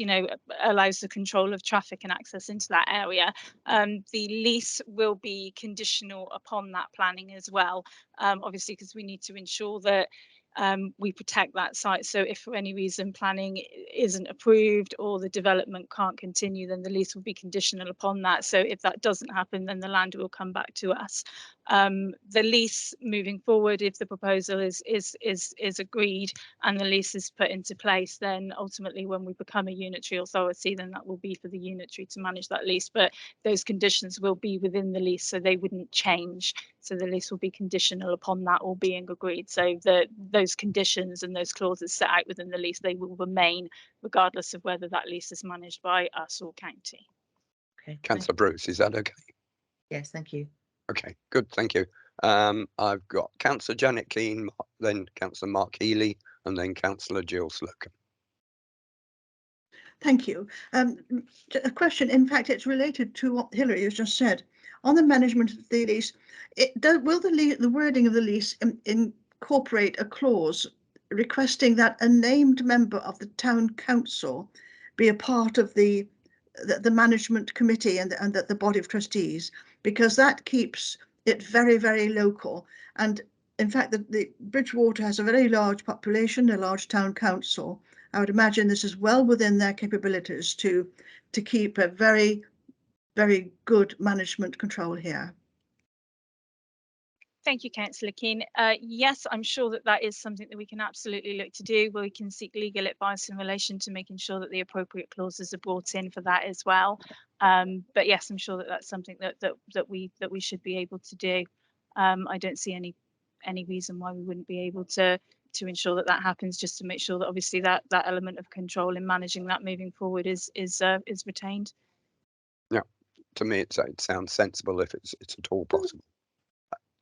allows the control of traffic and access into that area. The lease will be conditional upon that planning as well, obviously, because we need to ensure that we protect that site. So if for any reason planning isn't approved or the development can't continue, then the lease will be conditional upon that. So if that doesn't happen, then the land will come back to us. The lease moving forward, if the proposal is agreed and the lease is put into place, then ultimately when we become a unitary authority, then that will be for the unitary to manage that lease. But those conditions will be within the lease, so they wouldn't change. So the lease will be conditional upon that all being agreed. So those conditions and those clauses set out within the lease, they will remain regardless of whether that lease is managed by us or county. Okay. Councillor Bruce, is that okay? Yes, thank you. Okay, good, thank you. I've got Councillor Janet Keane, then Councillor Mark Healy, and then Councillor Jill Slocum. Thank you. A question, in fact, it's related to what Hilary has just said. On the management of the lease, will the wording of the lease incorporate a clause requesting that a named member of the town council be a part of the management committee and the body of trustees, because that keeps it very, very local. And in fact, the Bridgewater has a very large population, a large town council. I would imagine this is well within their capabilities to keep a very, very good management control here. Thank you, Councillor Keane. Yes, I'm sure that is something that we can absolutely look to do, where we can seek legal advice in relation to making sure that the appropriate clauses are brought in for that as well. But yes, I'm sure that that's something that we should be able to do. I don't see any reason why we wouldn't be able to ensure that happens, just to make sure that obviously that element of control in managing that moving forward is retained. Yeah, to me it sounds sensible if it's at all possible.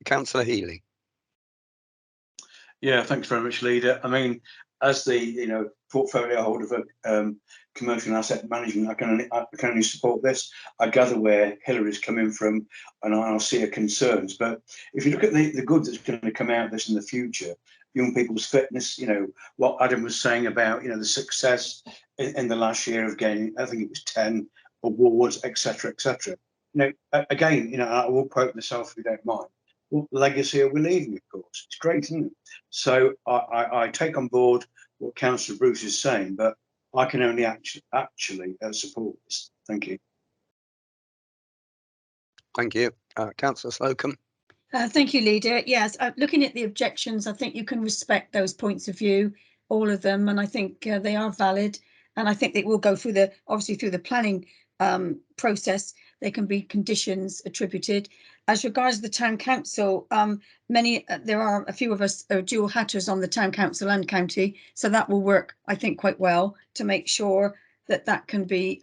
Councillor Healy. Yeah, thanks very much, Leader. I mean, as the portfolio holder for commercial and asset management, I can only support this. I gather where Hilary's coming from, and I'll see her concerns. But if you look at the good that's going to come out of this in the future, young people's fitness, what Adam was saying about the success in the last year of gaining, I think it was 10 awards, etc., etc. Again, I will quote myself if you don't mind. What legacy are we leaving, of course? It's great, isn't it? So I take on board what Councillor Bruce is saying, but I can only actually support this. Thank you. Thank you. Councillor Slocum. Thank you, Leader. Yes, looking at the objections, I think you can respect those points of view, all of them, and I think they are valid. And I think they will go through obviously through the planning process. There can be conditions attributed. As regards the town council, there are a few of us are dual hatters on the town council and county, so that will work, I think, quite well to make sure that can be.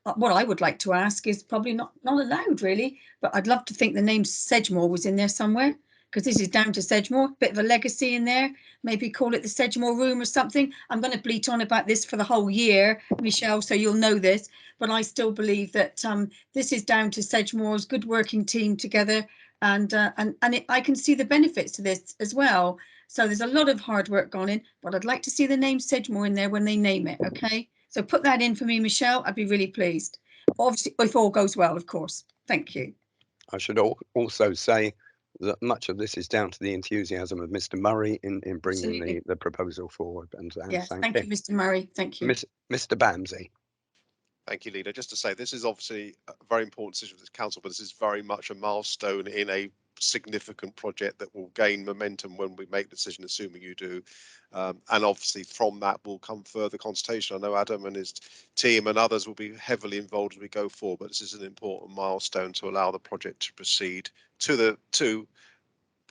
What I would like to ask is probably not allowed really, but I'd love to think the name Sedgemoor was in there somewhere, because this is down to Sedgemoor, bit of a legacy in there. Maybe call it the Sedgemoor Room or something. I'm going to bleat on about this for the whole year, Michelle, so you'll know this, but I still believe that this is down to Sedgemoor's good working team together, and I can see the benefits to this as well. So there's a lot of hard work gone in, but I'd like to see the name Sedgemoor in there when they name it, okay? So put that in for me, Michelle. I'd be really pleased. Obviously, if all goes well, of course. Thank you. I should also say that much of this is down to the enthusiasm of Mr. Murray in bringing Absolutely. the proposal forward. And Yes, thank thank you, him. Mr. Murray. Thank you. Mr. Bamsey. Thank you, Leader. Just to say, this is obviously a very important decision for this council, but this is very much a milestone in a significant project that will gain momentum when we make the decision, assuming you do. And obviously from that will come further consultation. I know Adam and his team and others will be heavily involved as we go forward, but this is an important milestone to allow the project to proceed to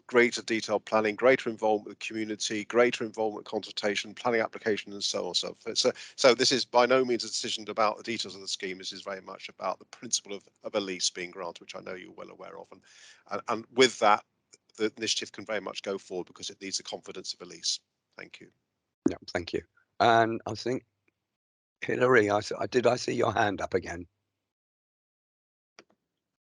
greater detailed planning, greater involvement with the community, greater involvement consultation, planning application, and so on. So this is by no means a decision about the details of the scheme. This is very much about the principle of a lease being granted, which I know you're well aware of. And with that, the initiative can very much go forward because it needs the confidence of a lease. Thank you. Yeah, thank you. And I think, Hilary, I see your hand up again.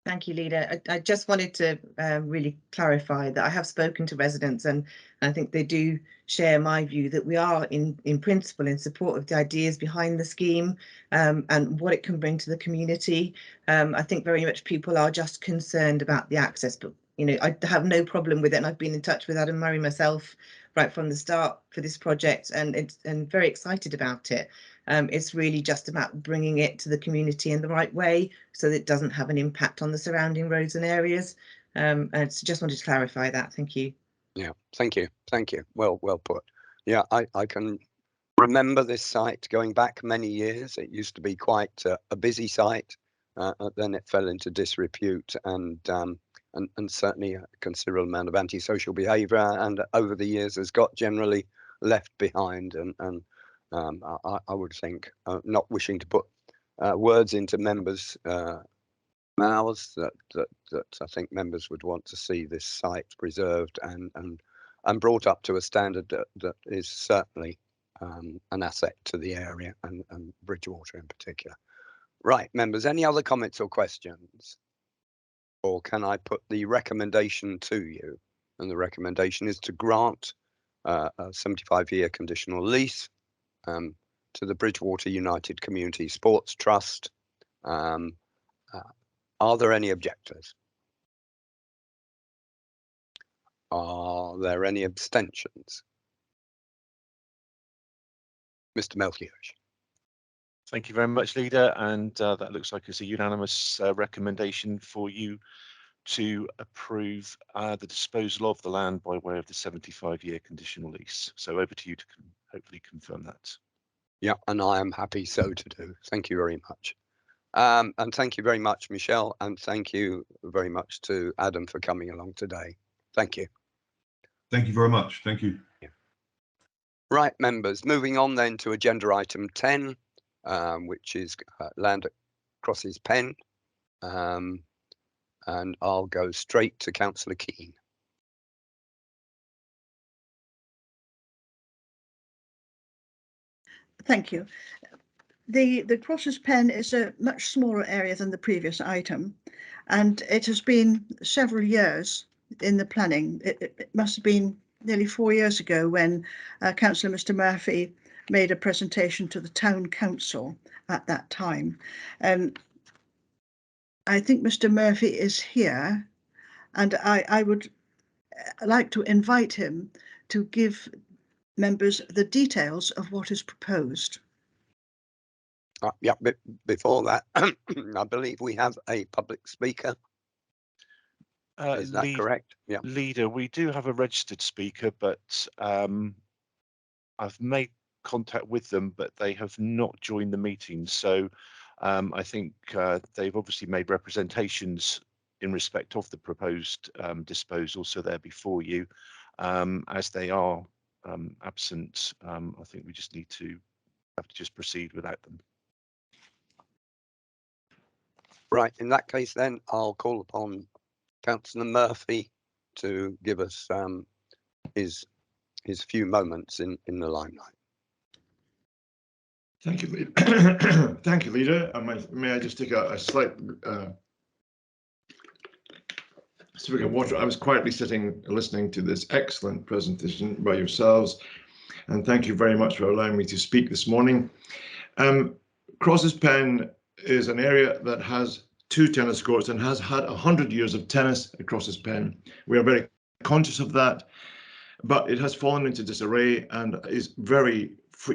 Thank you, Leader. I just wanted to really clarify that I have spoken to residents, and I think they do share my view that we are in principle in support of the ideas behind the scheme and what it can bring to the community. I think very much people are just concerned about the access, but I have no problem with it, and I've been in touch with Adam Murray myself right from the start for this project, and very excited about it. It's really just about bringing it to the community in the right way so that it doesn't have an impact on the surrounding roads and areas. And so just wanted to clarify that. Thank you. Yeah, thank you. Thank you. Well put. Yeah, I can remember this site going back many years. It used to be quite a busy site. Then it fell into disrepute and certainly a considerable amount of antisocial behaviour, and over the years has got generally left behind. And I would think, not wishing to put words into members' mouths, that I think members would want to see this site preserved and brought up to a standard that is certainly an asset to the area and Bridgewater in particular. Right, members, any other comments or questions? Or can I put the recommendation to you? And the recommendation is to grant a 75-year conditional lease to the Bridgewater United Community Sports Trust. Are there any objectors? Are there any abstentions? Mr. Melchiorge. Thank you very much, Leader, and that looks like it's a unanimous recommendation for you to approve the disposal of the land by way of the 75-year conditional lease. So over to you to hopefully confirm that. Yeah, and I am happy so to do. Thank you very much. And thank you very much, Michelle, and thank you very much to Adam for coming along today. Thank you. Thank you very much. Thank you. Yeah. Right, members, moving on then to agenda item 10, which is land at Crosses Pen. And I'll go straight to Councillor Keane. Thank you. The Crosses Pen is a much smaller area than the previous item, and it has been several years in the planning. It must have been nearly 4 years ago when Councillor Mr. Murphy made a presentation to the Town Council at that time. I think Mr. Murphy is here, and I would like to invite him to give members the details of what is proposed. Yeah, but before that, I believe we have a public speaker. Is that correct? Yeah. Leader, we do have a registered speaker, but I've made contact with them, but they have not joined the meeting. So I think they've obviously made representations in respect of the proposed disposal, so they're before you. As they are absent, I think we just have to just proceed without them. Right, in that case then I'll call upon Councillor Murphy to give us his few moments in the limelight. Thank you, thank you, Leader. May I just take a slight swig of water? I was quietly sitting listening to this excellent presentation by yourselves, and thank you very much for allowing me to speak this morning. Crosses Pen is an area that has 2 tennis courts and has had 100 years of tennis across its pen. We are very conscious of that, but it has fallen into disarray and is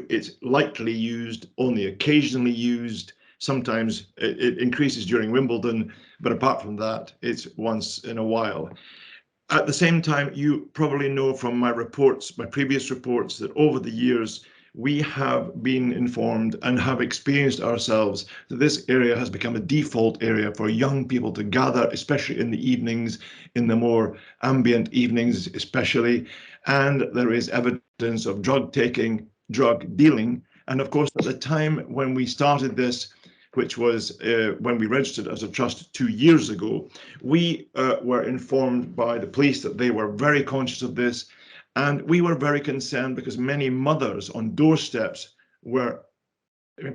it's lightly used, only occasionally used. Sometimes it increases during Wimbledon, but apart from that, it's once in a while. At the same time, you probably know from my reports, my previous reports, that over the years, we have been informed and have experienced ourselves that this area has become a default area for young people to gather, especially in the evenings, in the more ambient evenings especially. And there is evidence of drug taking, drug dealing. And of course, at the time when we started this, which was when we registered as a trust 2 years ago, we were informed by the police that they were very conscious of this. And we were very concerned because many mothers on doorsteps were,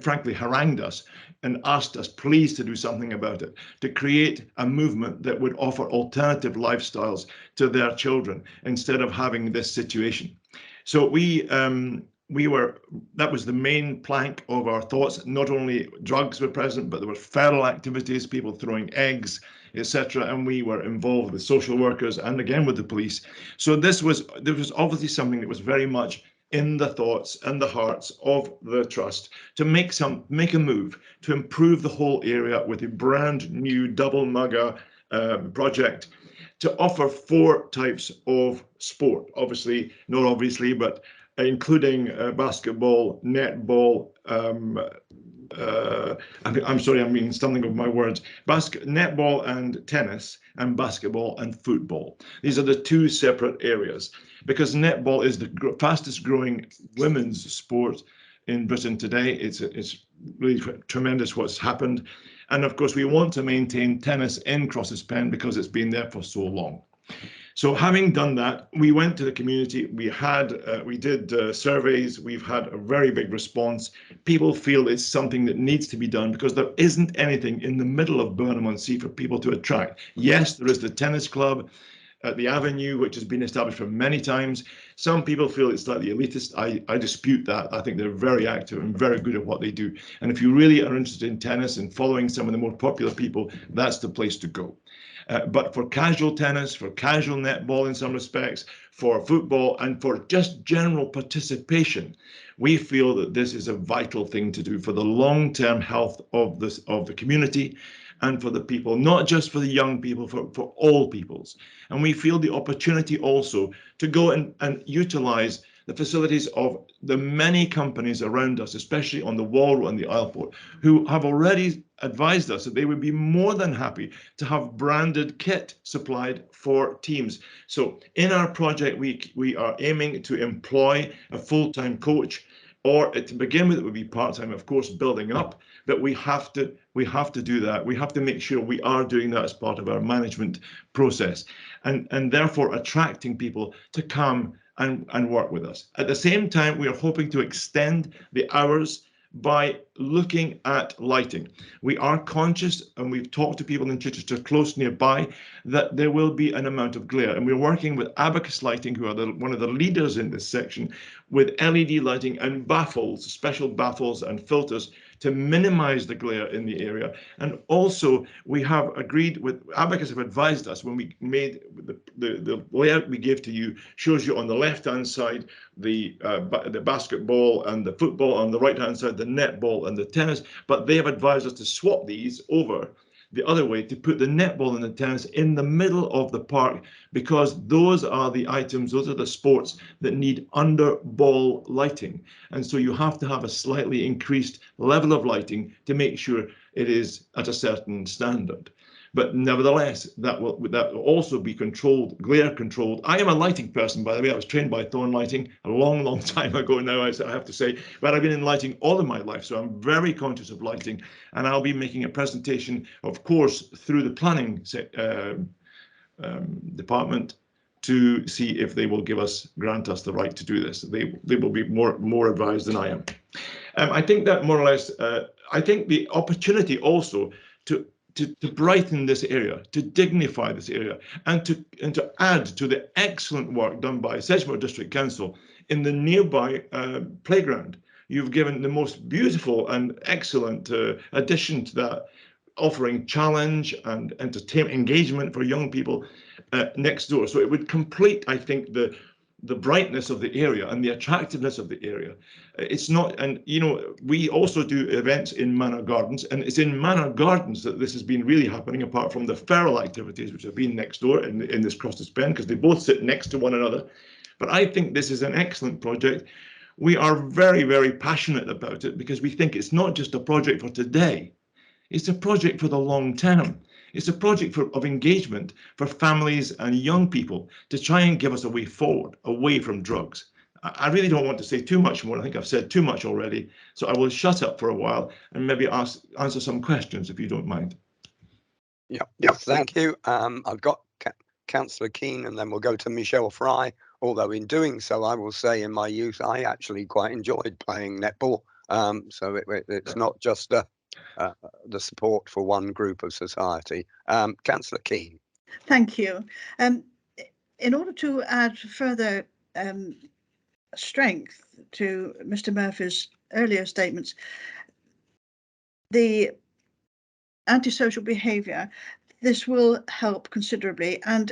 frankly, harangued us and asked us, please, to do something about it, to create a movement that would offer alternative lifestyles to their children instead of having this situation. So that was the main plank of our thoughts. Not only drugs were present, but there were feral activities, people throwing eggs, etc. And we were involved with social workers and again with the police. So there was obviously something that was very much in the thoughts and the hearts of the trust to make a move to improve the whole area with a brand new double mugger project to offer 4 types of sport. Obviously, not obviously, but including basketball, netball, I'm sorry, I'm being stumbling over my words. Netball and tennis, and basketball and football. These are the 2 separate areas, because netball is the fastest growing women's sport in Britain today. It's really tremendous what's happened. And of course, we want to maintain tennis in Crosses Pen because it's been there for so long. So having done that, we went to the community. We did surveys. We've had a very big response. People feel it's something that needs to be done because there isn't anything in the middle of Burnham-on-Sea for people to attract. Yes, there is the tennis club at the Avenue, which has been established for many times. Some people feel it's slightly elitist. I dispute that. I think they're very active and very good at what they do. And if you really are interested in tennis and following some of the more popular people, that's the place to go. But for casual tennis, for casual netball in some respects, for football, and for just general participation, we feel that this is a vital thing to do for the long-term health of the community and for the people, not just for the young people, for all peoples. And we feel the opportunity also to go and utilize the facilities of the many companies around us, especially on the Wall and the Isleport, who have already advised us that they would be more than happy to have branded kit supplied for teams. So in our project, we are aiming to employ a full-time coach, or to begin with, it would be part-time, of course, building up, but we have to do that. We have to make sure we are doing that as part of our management process, and therefore attracting people to come and work with us. At the same time, we are hoping to extend the hours by looking at lighting. We are conscious, and we've talked to people in Chichester close nearby, that there will be an amount of glare. And we're working with Abacus Lighting, who are one of the leaders in this section, with LED lighting and baffles, special baffles and filters to minimize the glare in the area. And also we have agreed with Abacus, have advised us when we made the layout we gave to you shows you on the left-hand side the basketball and the football, on the right-hand side the netball and the tennis, but they have advised us to swap these over the other way, to put the netball and the tennis in the middle of the park, because those are the items, those are the sports that need under ball lighting. And so you have to have a slightly increased level of lighting to make sure it is at a certain standard. But nevertheless, that will also be controlled, glare controlled. I am a lighting person, by the way. I was trained by Thorn Lighting a long time ago now, I have to say, but I've been in lighting all of my life, so I'm very conscious of lighting. And I'll be making a presentation, of course, through the planning department to see if they will grant us the right to do this. They will be more advised than I am. I think that more or less, I think the opportunity also to brighten this area, to dignify this area, and to add to the excellent work done by Sedgemoor District Council in the nearby playground. You've given the most beautiful and excellent addition to that offering challenge and entertainment engagement for young people next door. So it would complete, I think, the brightness of the area and the attractiveness of the area. It's not, and you know, we also do events in Manor Gardens, and it's in Manor Gardens that this has been really happening, apart from the feral activities which have been next door in this Crosses Pen, because they both sit next to one another. But I think this is an excellent project. We are very, very passionate about it because we think it's not just a project for today, it's a project for the long term. It's a project of engagement for families and young people to try and give us a way forward, away from drugs. I really don't want to say too much more. I think I've said too much already. So I will shut up for a while and maybe answer some questions if you don't mind. Yeah, thank you. I've got Councillor Keane, and then we'll go to Michelle Fry. Although in doing so, I will say in my youth, I actually quite enjoyed playing netball. So it's not just the support for one group of society. Councillor Keane. Thank you. In order to add further strength to Mr. Murphy's earlier statements, the antisocial behaviour, this will help considerably. And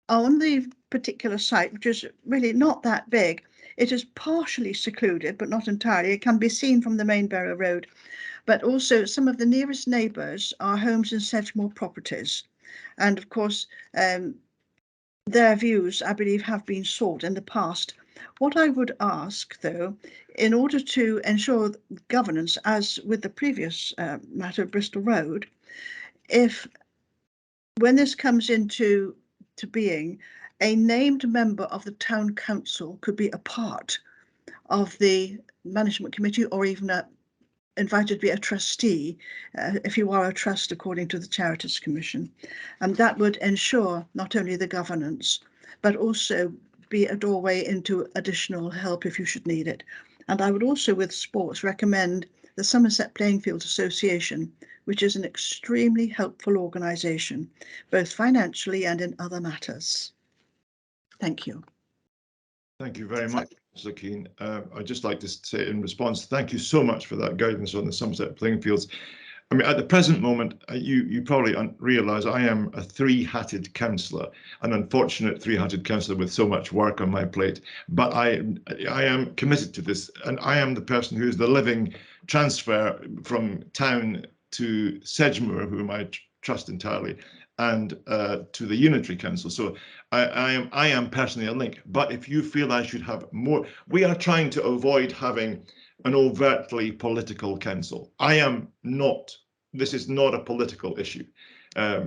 on the particular site, which is really not that big, it is partially secluded, but not entirely. It can be seen from the main Borough Road, but also some of the nearest neighbours are homes in Sedgemoor properties. And of course, their views, I believe, have been sought in the past. What I would ask, though, in order to ensure governance, as with the previous matter of Bristol Road, if when this comes into being, a named member of the town council could be a part of the management committee, or even invited to be a trustee, if you are a trust according to the Charities Commission. And that would ensure not only the governance, but also be a doorway into additional help if you should need it. And I would also, with sports, recommend the Somerset Playing Fields Association, which is an extremely helpful organisation, both financially and in other matters. Thank you. Thank you very much, Mr. Keane. I'd just like to say in response, thank you so much for that guidance on the Somerset Playing Fields. I mean, at the present moment, you probably realise I am a three-hatted councillor, an unfortunate three-hatted councillor with so much work on my plate. But I am committed to this, and I am the person who is the living transfer from town to Sedgemoor, whom I trust entirely, and to the Unitary Council. So I am personally a link. But if you feel I should have more, we are trying to avoid having an overtly political council. I am not. This is not a political issue.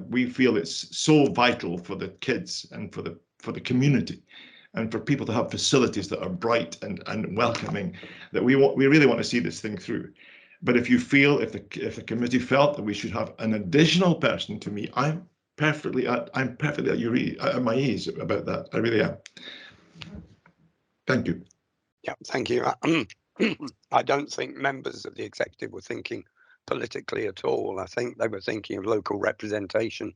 We feel it's so vital for the kids and for the community, and for people to have facilities that are bright and welcoming, that we really want to see this thing through. But if you feel, if the committee felt that we should have an additional person to me, I'm perfectly at my ease about that. I really am. Thank you. Yeah, thank you. I don't think members of the executive were thinking politically at all. I think they were thinking of local representation,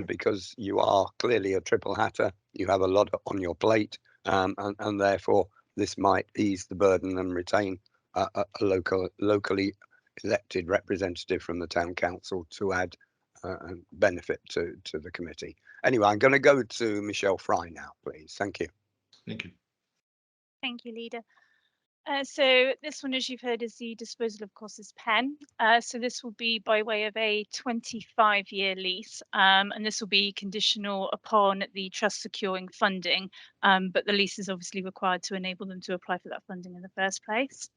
because you are clearly a triple hatter. You have a lot on your plate, and therefore this might ease the burden and retain a locally elected representative from the town council to add benefit to the committee. Anyway, I'm going to go to Michelle Fry now, please. Thank you. Thank you. Thank you, Leader. So this one, as you've heard, is the disposal of Crosses Pen. So this will be by way of a 25-year lease, and this will be conditional upon the trust securing funding, but the lease is obviously required to enable them to apply for that funding in the first place.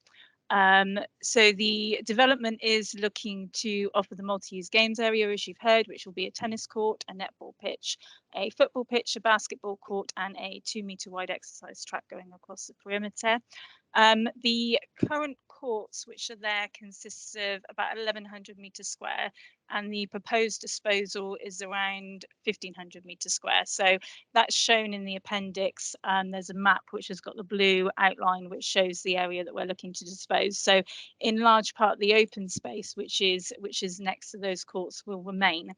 So the development is looking to offer the multi-use games area, as you've heard, which will be a tennis court, a netball pitch, a football pitch, a basketball court, and a 2-metre wide exercise track going across the perimeter. The current courts which are there consists of about 1,100 metres square, and the proposed disposal is around 1,500 metres square. So that's shown in the appendix. There's a map which has got the blue outline which shows the area that we're looking to dispose. So in large part the open space which is next to those courts will remain.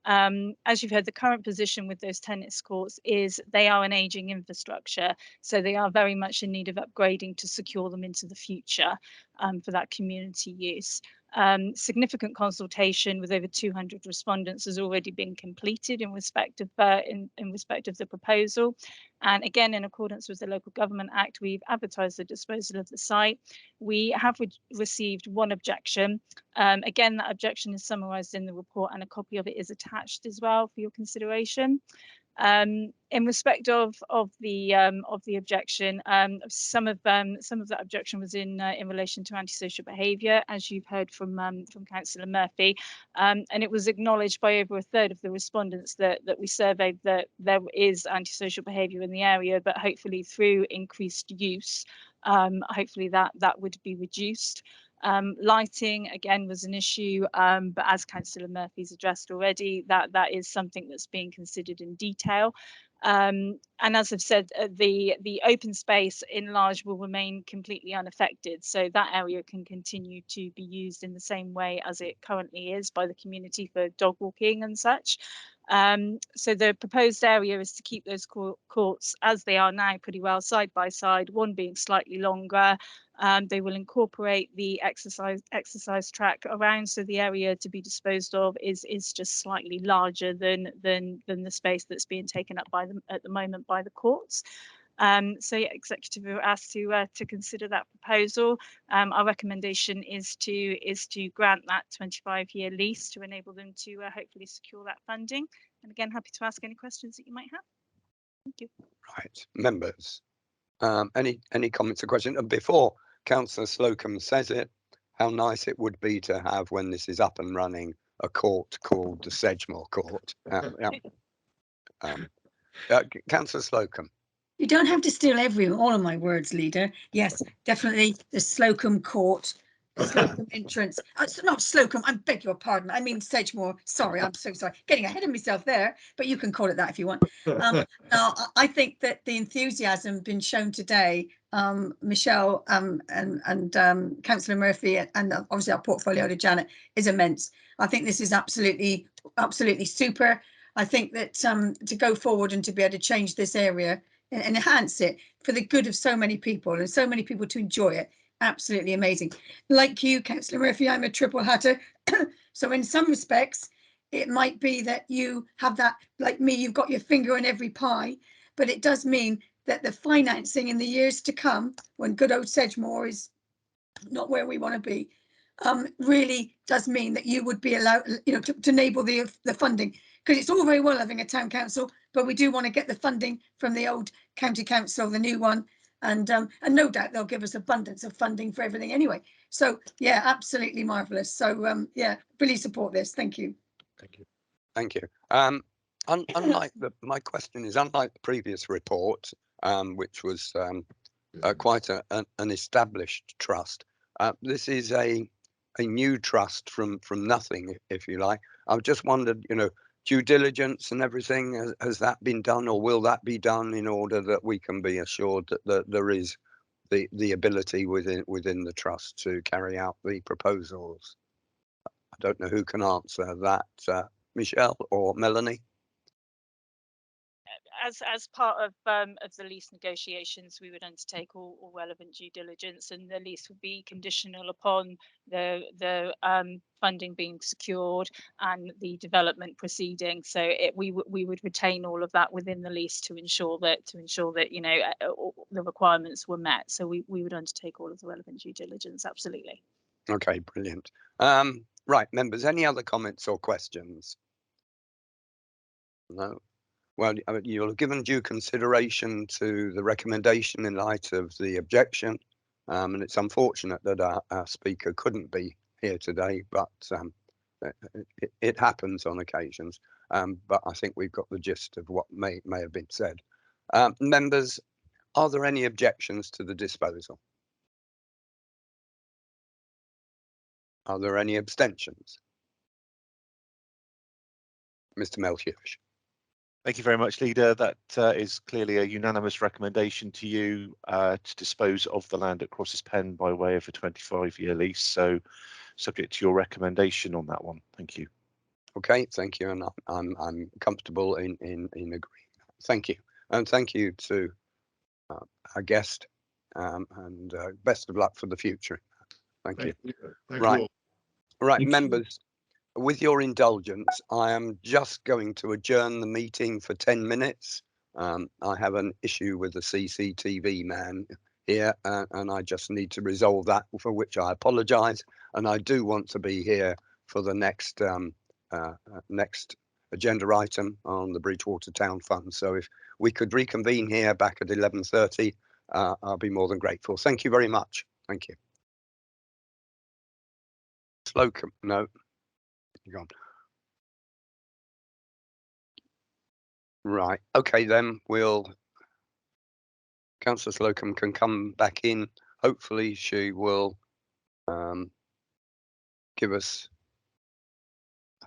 As you've heard, the current position with those tennis courts is they are an ageing infrastructure, so they are very much in need of upgrading to secure them into the future for that community use. Significant consultation with over 200 respondents has already been completed in respect of in respect of the proposal, and again in accordance with the Local Government Act, we've advertised the disposal of the site. We have received one objection. Again, that objection is summarised in the report, and a copy of it is attached as well for your consideration. In respect of the objection, some of that objection was in relation to antisocial behaviour, as you've heard from Councillor Murphy, and it was acknowledged by over a third of the respondents that we surveyed that there is antisocial behaviour in the area, but hopefully through increased use, hopefully that would be reduced. Lighting again was an issue, but as Councillor Murphy's addressed already, that is something that's being considered in detail. And as I've said, the open space enlarged will remain completely unaffected, so that area can continue to be used in the same way as it currently is by the community for dog walking and such. So the proposed area is to keep those courts as they are now, pretty well side by side, one being slightly longer. They will incorporate the exercise track around, so the area to be disposed of is just slightly larger than the space that's being taken up by them at the moment by the courts. So yeah, executive were asked to consider that proposal. Our recommendation is to grant that 25-year lease to enable them to hopefully secure that funding. And again, happy to ask any questions that you might have. Thank you. Right, members, any comments or questions? And before Councillor Slocum says it, how nice it would be to have, when this is up and running, a court called the Sedgemoor Court. Councillor Slocum. You don't have to steal all of my words, Leader. Yes, definitely the Slocum Court, the Slocum entrance. It's not Slocum, I beg your pardon. I mean Sedgemoor. Sorry, I'm so sorry. Getting ahead of myself there, but you can call it that if you want. Now, I think that the enthusiasm been shown today, Michelle and Councillor Murphy and obviously our portfolio to Janet, is immense. I think this is absolutely super. I think that to go forward and to be able to change this area and enhance it for the good of so many people and so many people to enjoy it, absolutely amazing. Like you, Councillor Murphy, I'm a triple hatter. So in some respects, it might be that you have that, like me, you've got your finger in every pie, but it does mean that the financing in the years to come, when good old Sedgemoor is not where we want to be, really does mean that you would be allowed, to enable the funding, because it's all very well having a town council, but we do want to get the funding from the old county council, the new one, and no doubt they'll give us abundance of funding for everything anyway. So yeah, absolutely marvellous. So yeah, really support this. Thank you. Thank you. Unlike my question is, unlike the previous report, which was quite an established trust, this is a new trust from nothing, if you like. I've just wondered, due diligence and everything, has that been done, or will that be done, in order that we can be assured that there is the ability within the trust to carry out the proposals? I don't know who can answer that, Michelle or Melanie. As part of the lease negotiations, we would undertake all relevant due diligence, and the lease would be conditional upon the funding being secured and the development proceeding. So we would retain all of that within the lease to ensure that the requirements were met. So we would undertake all of the relevant due diligence. Absolutely. Okay, brilliant. Right, members, any other comments or questions? No. Well, you'll have given due consideration to the recommendation in light of the objection, and it's unfortunate that our speaker couldn't be here today, but it happens on occasions. But I think we've got the gist of what may have been said. Members, are there any objections to the disposal? Are there any abstentions? Mr. Melchior. Thank you very much, Leader. That is clearly a unanimous recommendation to you to dispose of the land at Crosses Pen by way of a 25-year lease. So, subject to your recommendation on that one. Thank you. Okay, thank you, and I'm comfortable in agreeing. Thank you, and thank you to our guest, and best of luck for the future. Thank you. Thank right. You all. Right, Thank you. members, with your indulgence, I am just going to adjourn the meeting for 10 minutes. I have an issue with the CCTV man here, and I just need to resolve that, for which I apologise. And I do want to be here for the next next agenda item on the Bridgewater Town Fund. So if we could reconvene here back at 11:30, I'll be more than grateful. Thank you very much. Thank you. Slocum, no, you're gone. Right. Okay, then Councillor Slocum can come back in. Hopefully she will give us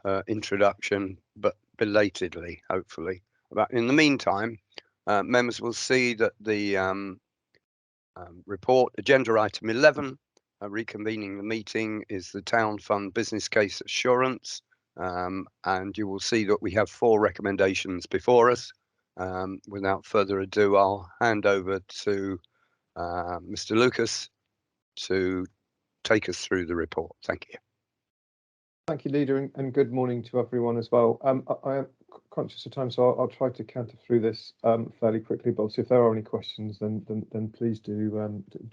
her introduction, but belatedly, hopefully. But in the meantime, members will see that the report, agenda item 11, reconvening the meeting, is the Town Fund Business Case Assurance. And you will see that we have 4 recommendations before us. Without further ado, I'll hand over to Mr. Lucas to take us through the report. Thank you. Thank you, Leader, and good morning to everyone as well. I am conscious of time, so I'll try to canter through this fairly quickly. But if there are any questions, then please do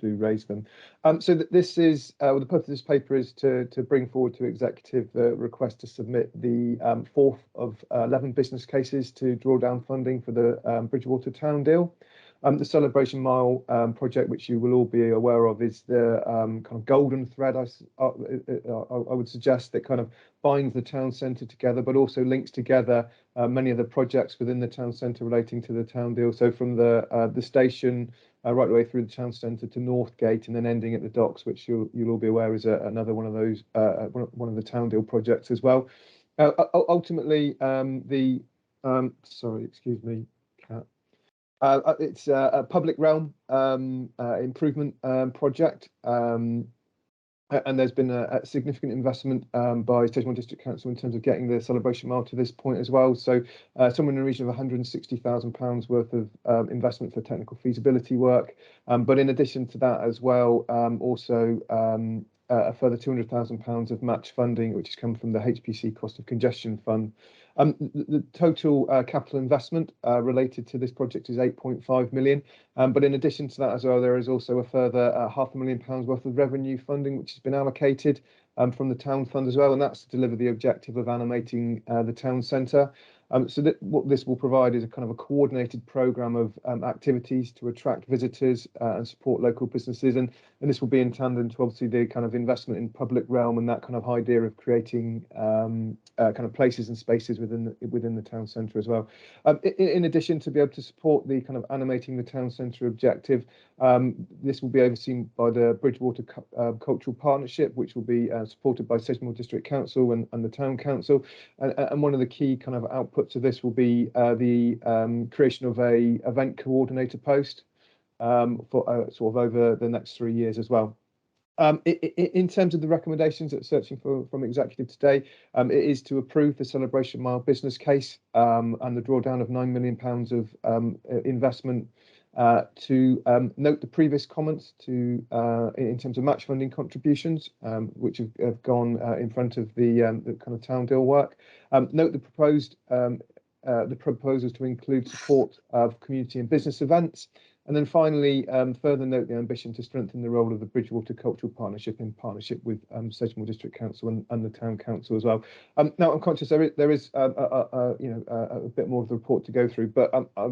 raise them. So this is the purpose of this paper is to bring forward to executive the request to submit the 4th of 11 business cases to draw down funding for the Bridgewater Town deal. The Celebration Mile project, which you will all be aware of, is the kind of golden thread, I would suggest, that kind of binds the town centre together, but also links together many of the projects within the town centre relating to the town deal. So from the station right the way through the town centre to Northgate, and then ending at the docks, which you'll all be aware is another one of those one of the town deal projects as well. Ultimately, sorry, excuse me, Cat. It's a public realm improvement project, and there's been a significant investment by Sedgemoor District Council in terms of getting the Celebration Mile to this point as well. So somewhere in the region of £160,000 worth of investment for technical feasibility work. But in addition to that as well, also a further £200,000 of match funding, which has come from the HPC Cost of Congestion Fund. The total capital investment related to this project is 8.5 million. But in addition to that as well, there is also a further £500,000 worth of revenue funding, which has been allocated from the town fund as well. And that's to deliver the objective of animating the town centre. So what this will provide is a kind of a coordinated programme of activities to attract visitors and support local businesses. And this will be in tandem to obviously the kind of investment in public realm and that kind of idea of creating kind of places and spaces within the town centre as well. In addition, to be able to support the kind of animating the town centre objective, this will be overseen by the Bridgewater Cultural Partnership, which will be supported by Sedgemoor District Council and the Town Council. And one of the key kind of outputs of this will be the creation of a event coordinator post for sort of over the next 3 years as well. In terms of the recommendations that searching from executive today, it is to approve the Celebration Mile business case and the drawdown of £9 million of investment. To note the previous comments in terms of match funding contributions, which have gone in front of the kind of town deal work. Note the proposals to include support of community and business events. And then finally, further note the ambition to strengthen the role of the Bridgewater Cultural Partnership in partnership with Sedgemoor District Council and the Town Council as well. Now, I'm conscious there is a bit more of the report to go through, but I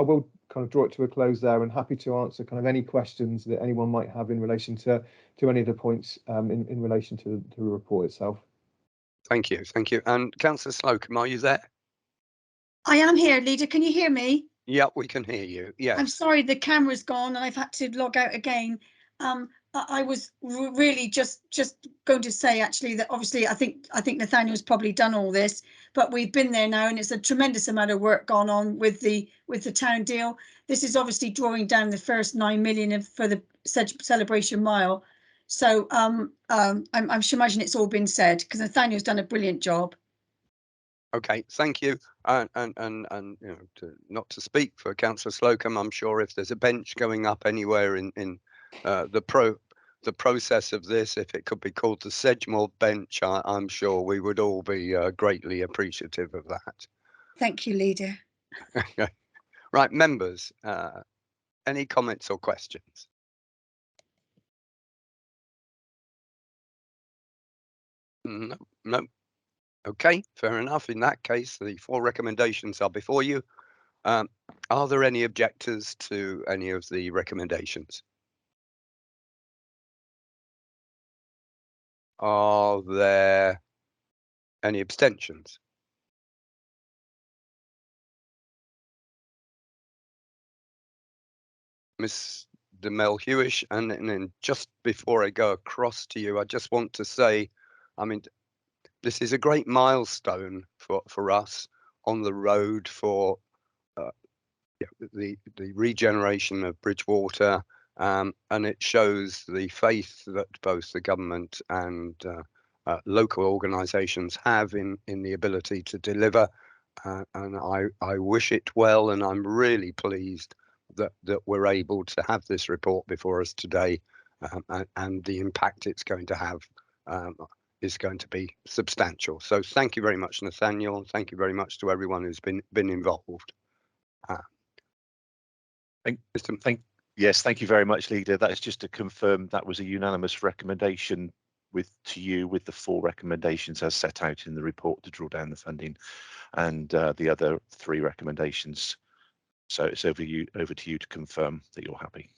will kind of draw it to a close there, and happy to answer kind of any questions that anyone might have in relation to any of the points in relation to the report itself. Thank you. And Councillor Slocum, are you there? I am here, Leader. Can you hear me? Yeah, we can hear you. Yes. I'm sorry, the camera's gone and I've had to log out again. I was really just going to say actually that obviously I think Nathaniel's probably done all this, but we've been there now and it's a tremendous amount of work gone on with the town deal. This is obviously drawing down the first 9 million for the Celebration Mile. So I'm sure imagine it's all been said because Nathaniel's done a brilliant job. Okay, thank you. And you know, not to speak for Councillor Slocum, I'm sure if there's a bench going up anywhere in the the process of this, if it could be called the Sedgemoor bench, I'm sure we would all be greatly appreciative of that. Thank you, Leader. Right, members, any comments or questions? No, no. Okay, fair enough. In that case, the 4 recommendations are before you. Are there any objectors to any of the recommendations? Are there any abstentions? Ms. de Melhuish, and then just before I go across to you, I just want to say, I mean, this is a great milestone for us on the road for the regeneration of Bridgewater, and it shows the faith that both the government and local organisations have in the ability to deliver. And I wish it well, and I'm really pleased that we're able to have this report before us today, and the impact it's going to have is going to be substantial. So thank you very much, Nathaniel, and thank you very much to everyone who's been involved. Yes, thank you very much, Leader. That is just to confirm that was a unanimous recommendation to you with the 4 recommendations as set out in the report to draw down the funding, and the other 3 recommendations. So it's over to you to confirm that you're happy.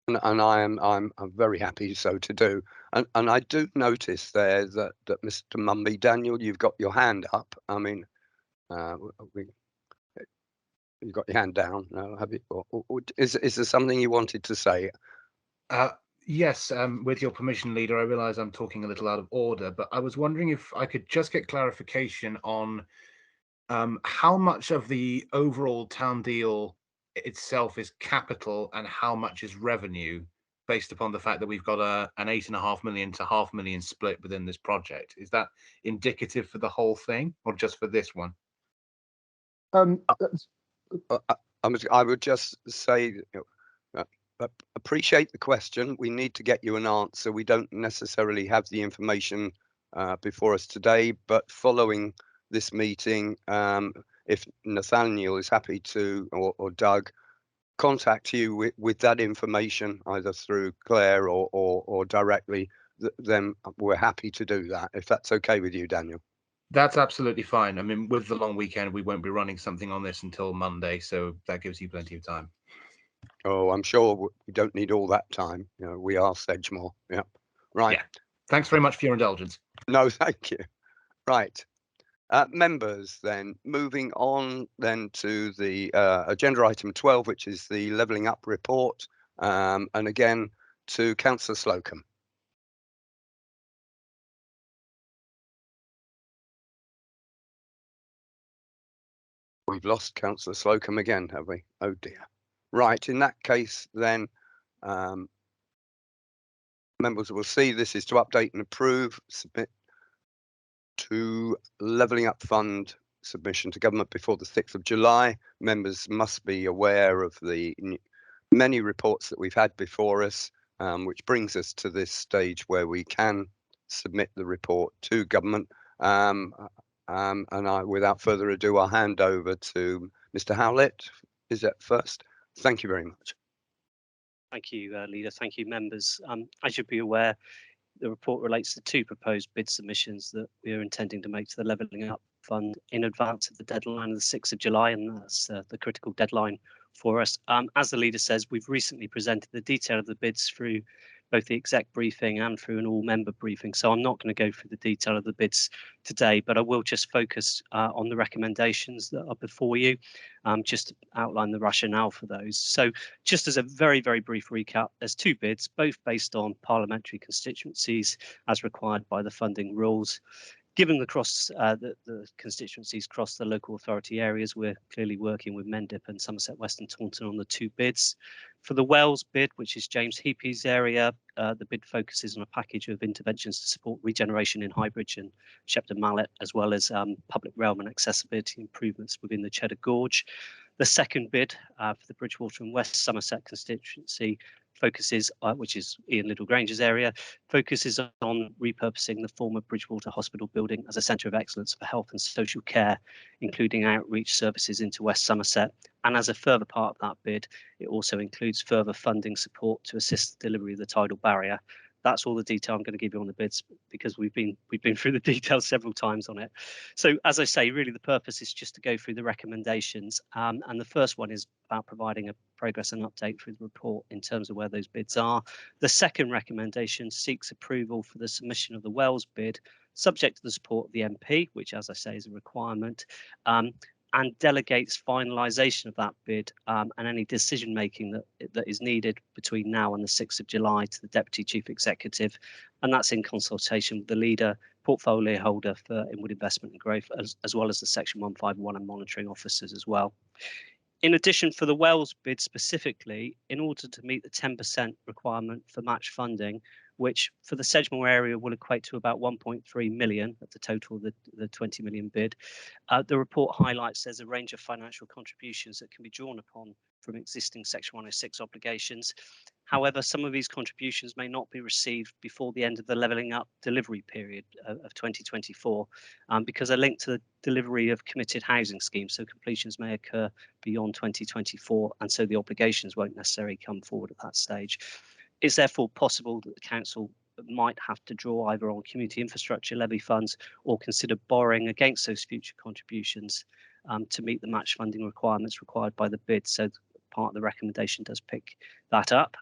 And I'm very happy so to do. And I do notice there that Mr. Mumby, Daniel, you've got your hand up. I mean, you've got your hand down. No, have you? Or is there something you wanted to say? Yes, with your permission, Leader, I realise I'm talking a little out of order, but I was wondering if I could just get clarification on how much of the overall town deal itself is capital and how much is revenue, based upon the fact that we've got an 8.5 million to £500,000 split within this project. Is that indicative for the whole thing or just for this one? I would just say, appreciate the question. We need to get you an answer. We don't necessarily have the information before us today, but following this meeting, if Nathaniel is happy to, or Doug, contact you with that information, either through Claire or directly, then we're happy to do that, if that's okay with you, Daniel. That's absolutely fine. I mean, with the long weekend, we won't be running something on this until Monday, so that gives you plenty of time. Oh, I'm sure we don't need all that time. You know, we are Sedgemoor. Yeah. Right. Yeah. Thanks very much for your indulgence. No, thank you. Right. Members, then moving on then to the agenda item 12, which is the Levelling Up report, and again to Councillor Slocum. We've lost Councillor Slocum again, have we? Oh dear. Right, in that case then, members will see this is to update and approve, submit to Levelling Up Fund submission to government before the 6th of July. Members must be aware of the many reports that we've had before us, which brings us to this stage where we can submit the report to government. And without further ado, I'll hand over to Mr. Howlett. Is that first? Thank you very much. Thank you, Leader. Thank you, members. As you'll be aware, the report relates to 2 proposed bid submissions that we are intending to make to the Levelling Up Fund in advance of the deadline of the 6th of July, and that's the critical deadline for us. As the Leader says, we've recently presented the detail of the bids through both the exec briefing and through an all-member briefing, so I'm not going to go through the detail of the bids today, but I will just focus on the recommendations that are before you, just to outline the rationale for those. So just as a very, very brief recap, there's 2 bids, both based on parliamentary constituencies as required by the funding rules. Given the constituencies cross the local authority areas, we're clearly working with Mendip and Somerset West and Taunton on the 2 bids. For the Wells bid, which is James Heapy's area, the bid focuses on a package of interventions to support regeneration in Highbridge and Shepton Mallet, as well as public realm and accessibility improvements within the Cheddar Gorge. The second bid for the Bridgewater and West Somerset constituency focuses, which is Ian Liddell Granger's area, focuses on repurposing the former Bridgewater Hospital building as a centre of excellence for health and social care, including outreach services into West Somerset. And as a further part of that bid, it also includes further funding support to assist the delivery of the tidal barrier. That's all the detail I'm going to give you on the bids, because we've been through the details several times on it. So as I say, really the purpose is just to go through the recommendations, and the first one is about providing a progress and update through the report in terms of where those bids are. The second recommendation seeks approval for the submission of the Wells bid, subject to the support of the MP, which, as I say, is a requirement, and delegates finalisation of that bid and any decision making that is needed between now and the 6th of July to the Deputy Chief Executive, and that's in consultation with the leader, portfolio holder for Inward Investment and Growth, as well as the Section 151 and monitoring officers as well. In addition, for the Wells bid specifically, in order to meet the 10% requirement for match funding, which for the Sedgemoor area will equate to about 1.3 million of the total of the 20 million bid, the report highlights there's a range of financial contributions that can be drawn upon from existing Section 106 obligations. However, some of these contributions may not be received before the end of the levelling up delivery period of 2024, because they're linked to the delivery of committed housing schemes, so completions may occur beyond 2024, and so the obligations won't necessarily come forward at that stage. It's therefore possible that the council might have to draw either on community infrastructure levy funds or consider borrowing against those future contributions to meet the match funding requirements required by the bid. So part of the recommendation does pick that up.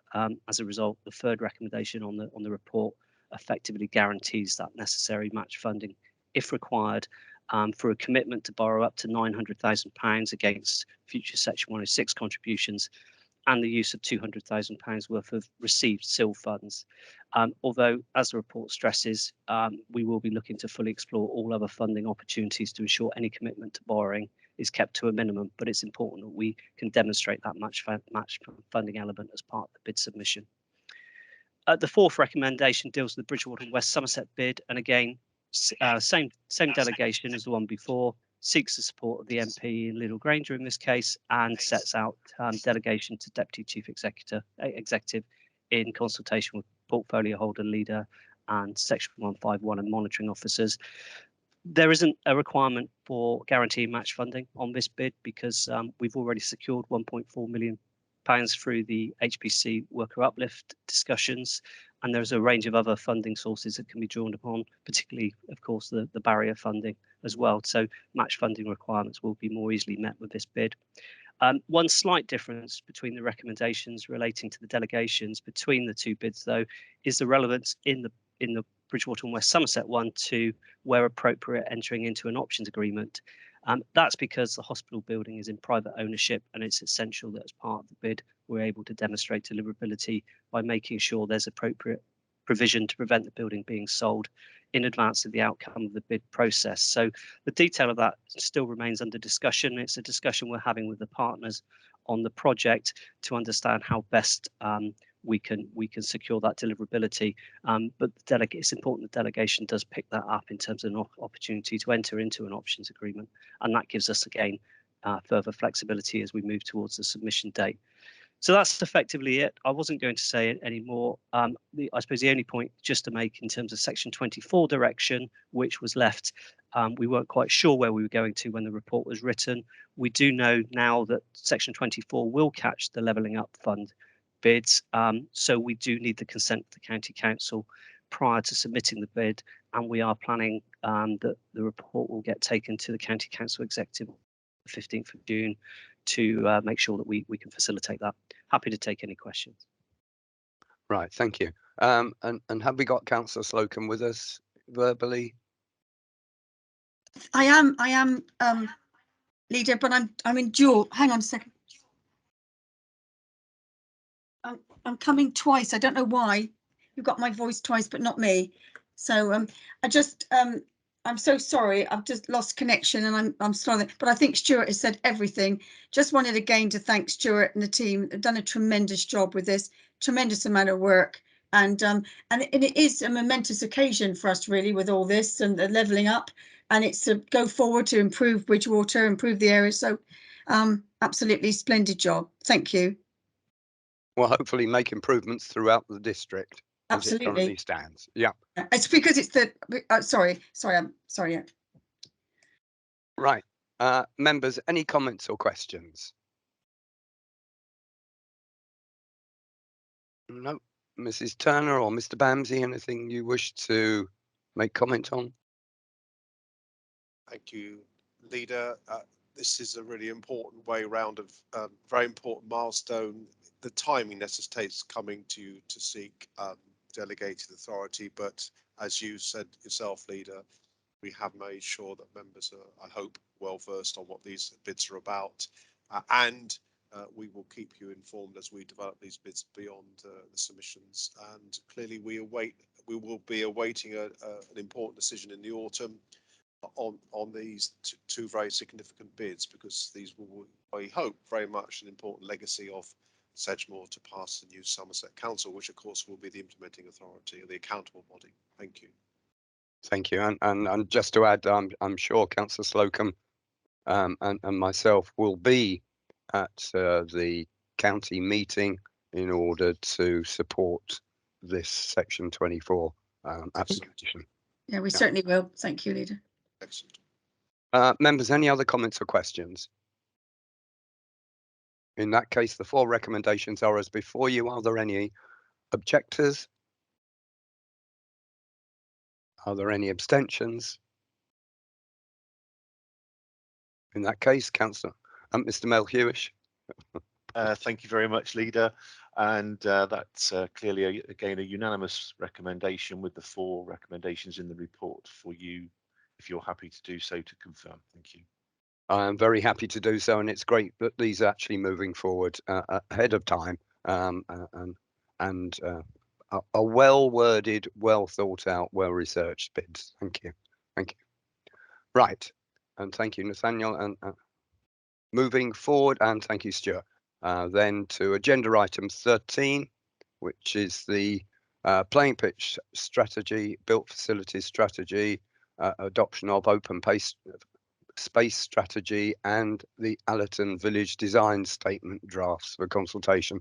As a result, the third recommendation on the report effectively guarantees that necessary match funding, if required, for a commitment to borrow up to £900,000 against future Section 106 contributions, and the use of £200,000 worth of received SIL funds. Although, as the report stresses, we will be looking to fully explore all other funding opportunities to ensure any commitment to borrowing is kept to a minimum, but it's important that we can demonstrate that match funding element as part of the bid submission. The fourth recommendation deals with the Bridgewater and West Somerset bid, and again, same delegation as the one before, seeks the support of the MP in Liddell Granger in this case, and sets out delegation to Deputy Chief Executive in consultation with portfolio holder, leader, and Section 151 and monitoring officers. There isn't a requirement for guaranteeing match funding on this bid because we've already secured £1.4 million through the HPC worker uplift discussions, and there's a range of other funding sources that can be drawn upon, particularly, of course, the barrier funding as well. So match funding requirements will be more easily met with this bid. One slight difference between the recommendations relating to the delegations between the two bids, though, is the relevance in the Bridgewater and West Somerset one to, where appropriate, entering into an options agreement. That's because the hospital building is in private ownership, and it's essential that as part of the bid, we're able to demonstrate deliverability by making sure there's appropriate provision to prevent the building being sold in advance of the outcome of the bid process. So the detail of that still remains under discussion. It's a discussion we're having with the partners on the project to understand how best we can secure that deliverability. But it's important the delegation does pick that up in terms of an opportunity to enter into an options agreement, and that gives us again further flexibility as we move towards the submission date. So that's effectively it. I wasn't going to say it anymore. I suppose the only point just to make in terms of Section 24 direction, which was left, we weren't quite sure where we were going to when the report was written. We do know now that Section 24 will catch the Levelling Up Fund bids. So we do need the consent of the County Council prior to submitting the bid, and we are planning that the report will get taken to the County Council Executive on the 15th of June to make sure that we can facilitate that. Happy to take any questions. Right, thank you. And have we got Councillor Slocum with us verbally? I am leader, but I'm in dual. Hang on a second. I'm coming twice. I don't know why. You've got my voice twice, but not me. So I'm so sorry. I've just lost connection, and I'm sorry. But I think Stuart has said everything. Just wanted again to thank Stuart and the team. They've done a tremendous job with this. Tremendous amount of work, and it is a momentous occasion for us really with all this and the levelling up. And it's a go forward to improve Bridgewater, improve the area. So Absolutely splendid job. Thank you. Well, hopefully make improvements throughout the district as it currently Absolutely. stands. Yeah. It's because it's the, sorry, I'm sorry. Yeah. Right. Members, any comments or questions? No. Mrs. Turner or Mr. Bamsey, anything you wish to make comment on? Thank you, Leader. This is a really important way round of very important milestone. The timing necessitates coming to you to seek delegated authority, but as you said yourself, Leader, we have made sure that members are, I hope, well versed on what these bids are about, and we will keep you informed as we develop these bids beyond the submissions. And clearly, we will be awaiting an important decision in the autumn on these two very significant bids, because these will, I hope, very much an important legacy of Sedgemoor to pass the new Somerset Council, which of course will be the implementing authority or the accountable body. Thank you. Thank you. And just to add, I'm sure Councillor Slocum and myself will be at the county meeting in order to support this Section 24 application. Yeah, we certainly will. Thank you, Leader. Excellent. Members, any other comments or questions? In that case, the 4 recommendations are as before you. Are there any objectors? Are there any abstentions? In that case, Councillor, Mr. Melhuish. Thank you very much, Leader. And that's clearly, again, a unanimous recommendation with the 4 recommendations in the report for you, if you're happy to do so, to confirm. Thank you. I'm very happy to do so, and it's great that these are actually moving forward ahead of time and are well-worded, well-thought-out, well-researched bids. Thank you. Thank you. Right, and thank you, Nathaniel. And moving forward, and thank you, Stuart. Then to agenda item 13, which is the playing pitch strategy, built facilities strategy, adoption of open space strategy, and the Allerton Village Design Statement drafts for consultation.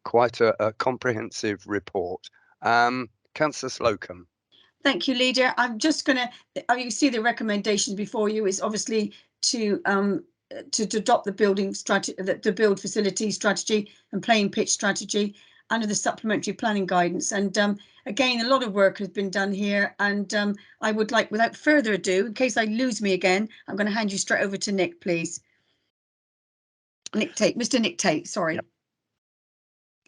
Quite a comprehensive report. Councillor Slocum. Thank you, Leader. I'm just going to, you see the recommendations before you is obviously to adopt the building strategy, the build facility strategy and playing pitch strategy under the supplementary planning guidance. And again, a lot of work has been done here. And I would like, without further ado, in case I lose me again, I'm going to hand you straight over to Nick, please. Nick Tate, Mr. Nick Tate, sorry.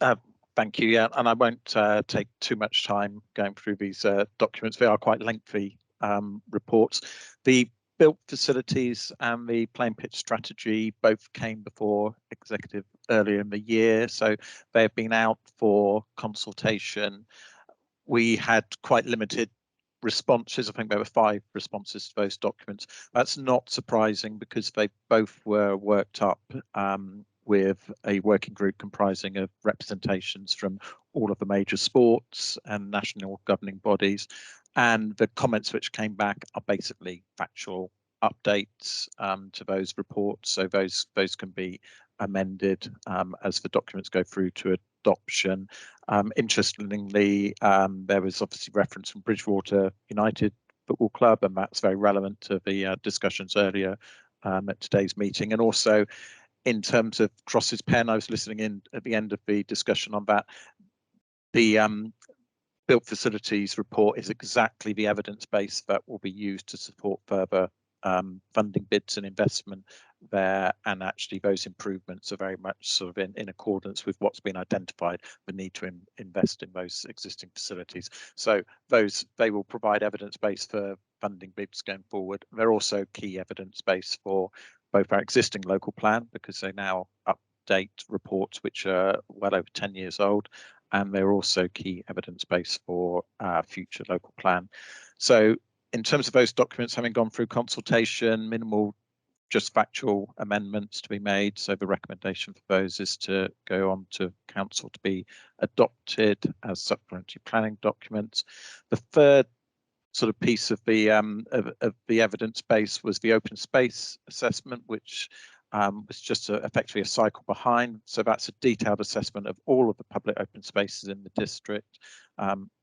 Yep. Thank you. Yeah, and I won't take too much time going through these documents. They are quite lengthy reports. The built facilities and the playing pitch strategy both came before executive earlier in the year, so they have been out for consultation. We had quite limited responses. I think there were 5 responses to those documents. That's not surprising because they both were worked up with a working group comprising of representations from all of the major sports and national governing bodies. And the comments which came back are basically factual updates to those reports. So those can be amended as the documents go through to adoption. Interestingly, there was obviously reference from Bridgewater United Football Club, and that's very relevant to the discussions earlier at today's meeting. And also, in terms of Cross's Pen, I was listening in at the end of the discussion on that. The built facilities report is exactly the evidence base that will be used to support further funding bids and investment there, and actually those improvements are very much sort of in accordance with what's been identified, the need to invest in those existing facilities. So they will provide evidence base for funding bids going forward. They're also key evidence base for both our existing local plan, because they now update reports which are well over 10 years old, and they're also key evidence base for our future local plan. So in terms of those documents having gone through consultation, minimal just factual amendments to be made. So the recommendation for those is to go on to council to be adopted as supplementary planning documents. The third sort of piece of the evidence base was the open space assessment, which was just effectively a cycle behind. So that's a detailed assessment of all of the public open spaces in the district,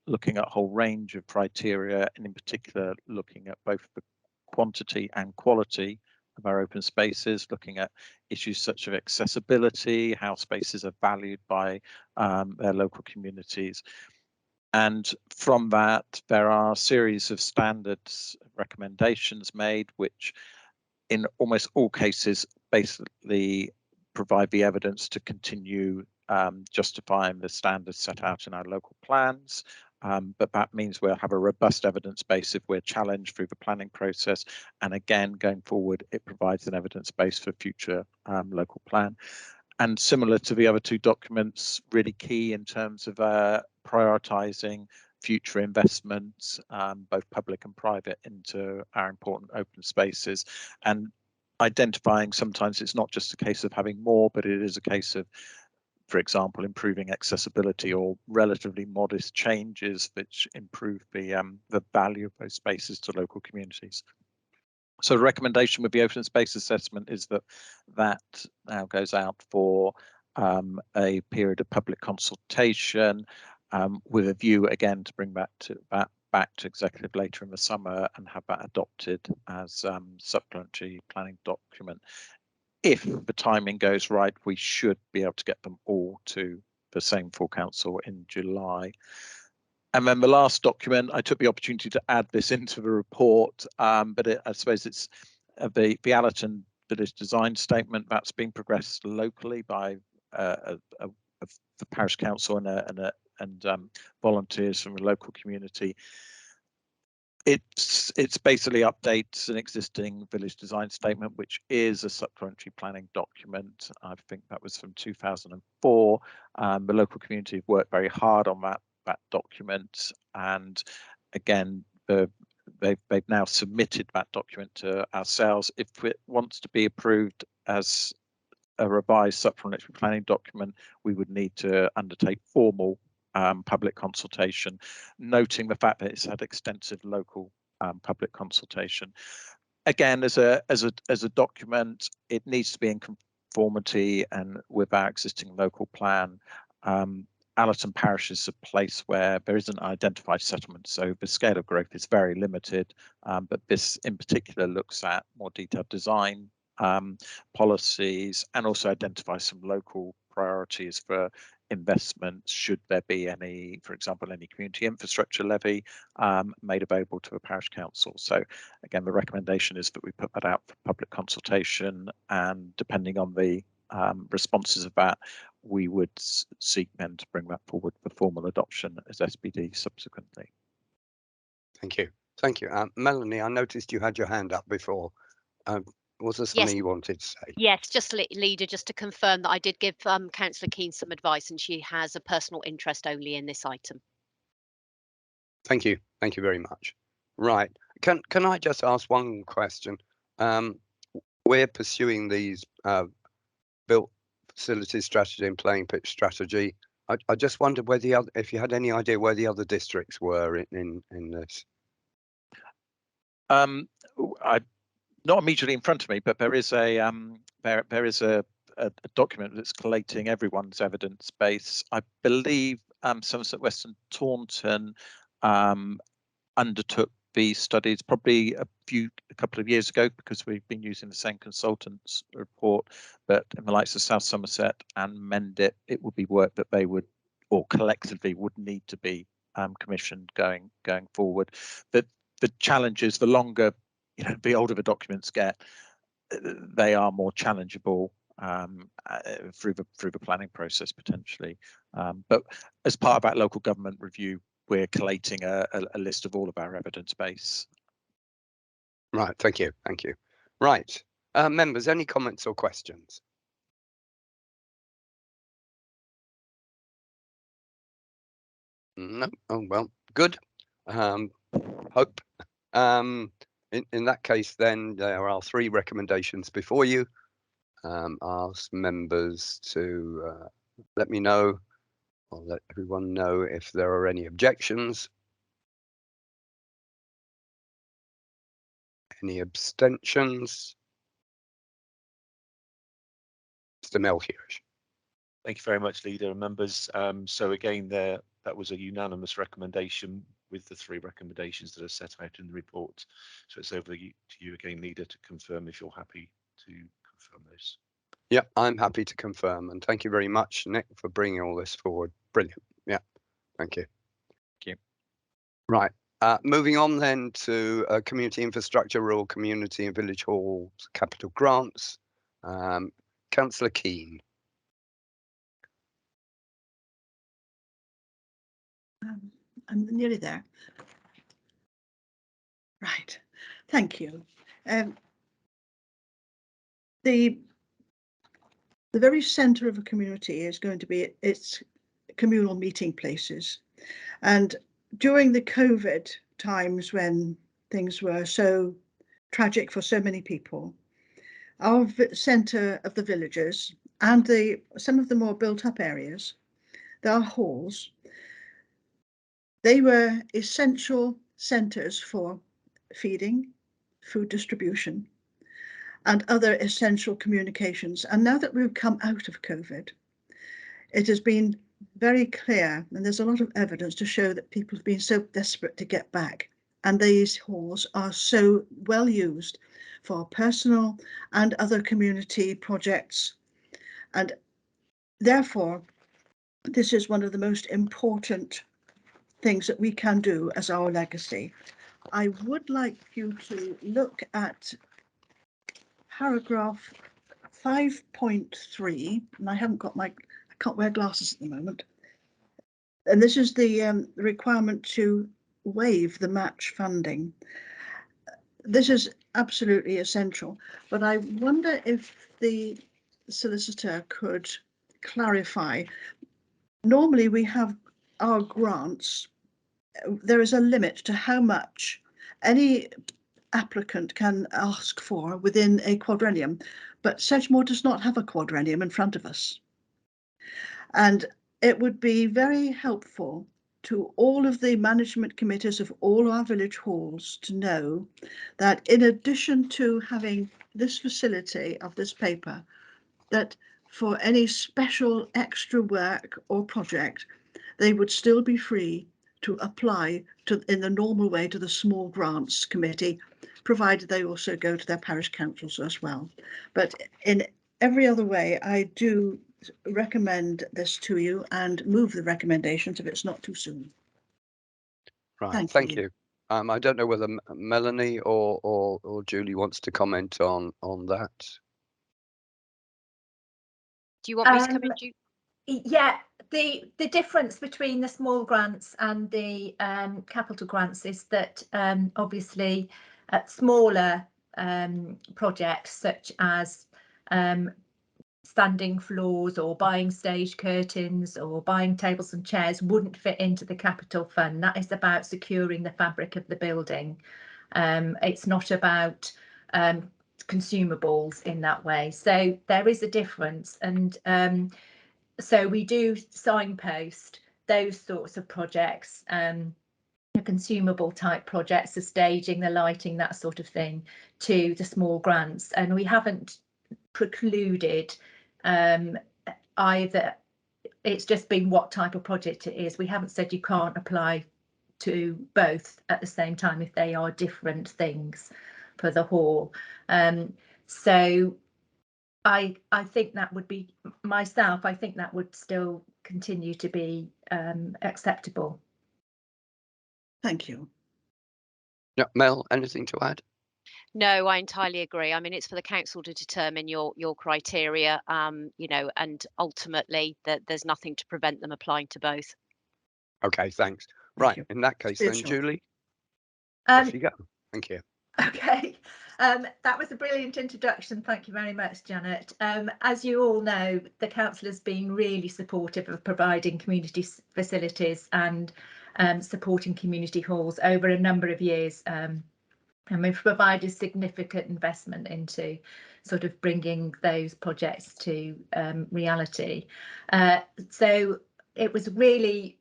looking at a whole range of criteria, and in particular looking at both the quantity and quality of our open spaces, looking at issues such as accessibility, how spaces are valued by their local communities. And from that, there are a series of standards recommendations made, which in almost all cases basically provide the evidence to continue justifying the standards set out in our local plans. But that means we'll have a robust evidence base if we're challenged through the planning process. And again, going forward, it provides an evidence base for future local plan. And similar to the other two documents, really key in terms of prioritising future investments, both public and private, into our important open spaces, and identifying sometimes it's not just a case of having more, but it is a case of, for example, improving accessibility or relatively modest changes which improve the value of those spaces to local communities. So the recommendation with the open space assessment is that that now goes out for a period of public consultation, with a view again to bring back to executive later in the summer and have that adopted as supplementary planning document. If the timing goes right, we should be able to get them all to the same full council in July. And then the last document, I took the opportunity to add this into the report, but I suppose it's the Allerton Village Design Statement that's being progressed locally by the parish council and volunteers from the local community. It's basically updates an existing village design statement, which is a supplementary planning document. I think that was from 2004. The local community have worked very hard on that document, and again they've now submitted that document to ourselves. If it wants to be approved as a revised supplementary planning document, we would need to undertake formal public consultation, noting the fact that it's had extensive local public consultation. Again, as a document, it needs to be in conformity and with our existing local plan. Allerton Parish is a place where there isn't identified settlement, so the scale of growth is very limited, but this in particular looks at more detailed design policies and also identifies some local priorities for investments should there be any, for example, any community infrastructure levy made available to a parish council. So again, the recommendation is that we put that out for public consultation, and depending on the responses of that, we would seek then to bring that forward for formal adoption as SPD subsequently. Thank you. Thank you. Melanie, I noticed you had your hand up before. Was there something you wanted to say? Yes, just Leader, just to confirm that I did give Councillor Keane some advice, and she has a personal interest only in this item. Thank you. Thank you very much. Right. Can I just ask one question? We're pursuing these built facilities strategy and playing pitch strategy. I just wondered where if you had any idea where the other districts were in this. Not immediately in front of me, but there is a document that's collating everyone's evidence base. I believe Somerset West and Taunton undertook these studies probably a couple of years ago, because we've been using the same consultants report. But in the likes of South Somerset and Mendip, it would be work that they would, or collectively would need to be commissioned going forward. The challenge is the longer, the older the documents get, they are more challengeable through the planning process potentially. But as part of that local government review, we're collating a list of all of our evidence base. Right, thank you, thank you. Right, members, any comments or questions? No, oh well, good. Hope. In that case, then there are 3 recommendations before you. Ask members to let me know, or let everyone know if there are any objections. Any abstentions? Mr. Melchior. Thank you very much, Leader and members. So again, that was a unanimous recommendation with the 3 recommendations that are set out in the report. So it's over to you again, Leader, to confirm if you're happy to confirm those. Yeah, I'm happy to confirm, and thank you very much, Nick, for bringing all this forward. Brilliant. Yeah, thank you. Thank you. Right. Moving on then to community infrastructure, rural community and village halls, capital grants. Councillor Keane. I'm nearly there. Right, thank you. The very centre of a community is going to be its communal meeting places. And during the COVID times when things were so tragic for so many people, our centre of the villages and some of the more built up areas, there are halls. They were essential centres for feeding, food distribution, and other essential communications. And now that we've come out of COVID, it has been very clear, and there's a lot of evidence to show that people have been so desperate to get back. And these halls are so well used for personal and other community projects. And therefore, this is one of the most important things that we can do as our legacy. I would like you to look at paragraph 5.3, and I can't wear glasses at the moment. And this is the requirement to waive the match funding. This is absolutely essential, but I wonder if the solicitor could clarify. Normally we have our grants. There is a limit to how much any applicant can ask for within a quadrennium, but Sedgemoor does not have a quadrennium in front of us. And it would be very helpful to all of the management committees of all our village halls to know that in addition to having this facility of this paper, that for any special extra work or project, they would still be free to apply in the normal way to the small grants committee, provided they also go to their parish councils as well. But in every other way, I do recommend this to you and move the recommendations if it's not too soon. Right, thank you. I don't know whether Melanie or Julie wants to comment on that. Do you want me to come in, Julie? Yeah, the difference between the small grants and the capital grants is that obviously smaller projects such as standing floors or buying stage curtains or buying tables and chairs wouldn't fit into the capital fund. That is about securing the fabric of the building. It's not about consumables in that way. So there is a difference, and so we do signpost those sorts of projects, the consumable type projects, the staging, the lighting, that sort of thing, to the small grants. And we haven't precluded either. It's just been what type of project it is. We haven't said you can't apply to both at the same time if they are different things for the hall. So I think that would be myself. I think that would still continue to be acceptable. Thank you. Yeah, Mel, anything to add? No, I entirely agree. I mean, it's for the council to determine your criteria, you know, and ultimately there's nothing to prevent them applying to both. Okay, thanks. Right, in that case then, Julie, off you go. Thank you. Okay, that was a brilliant introduction. Thank you very much, Janet. As you all know, the council has been really supportive of providing community facilities and supporting community halls over a number of years. And we've provided significant investment into sort of bringing those projects to reality. So it was really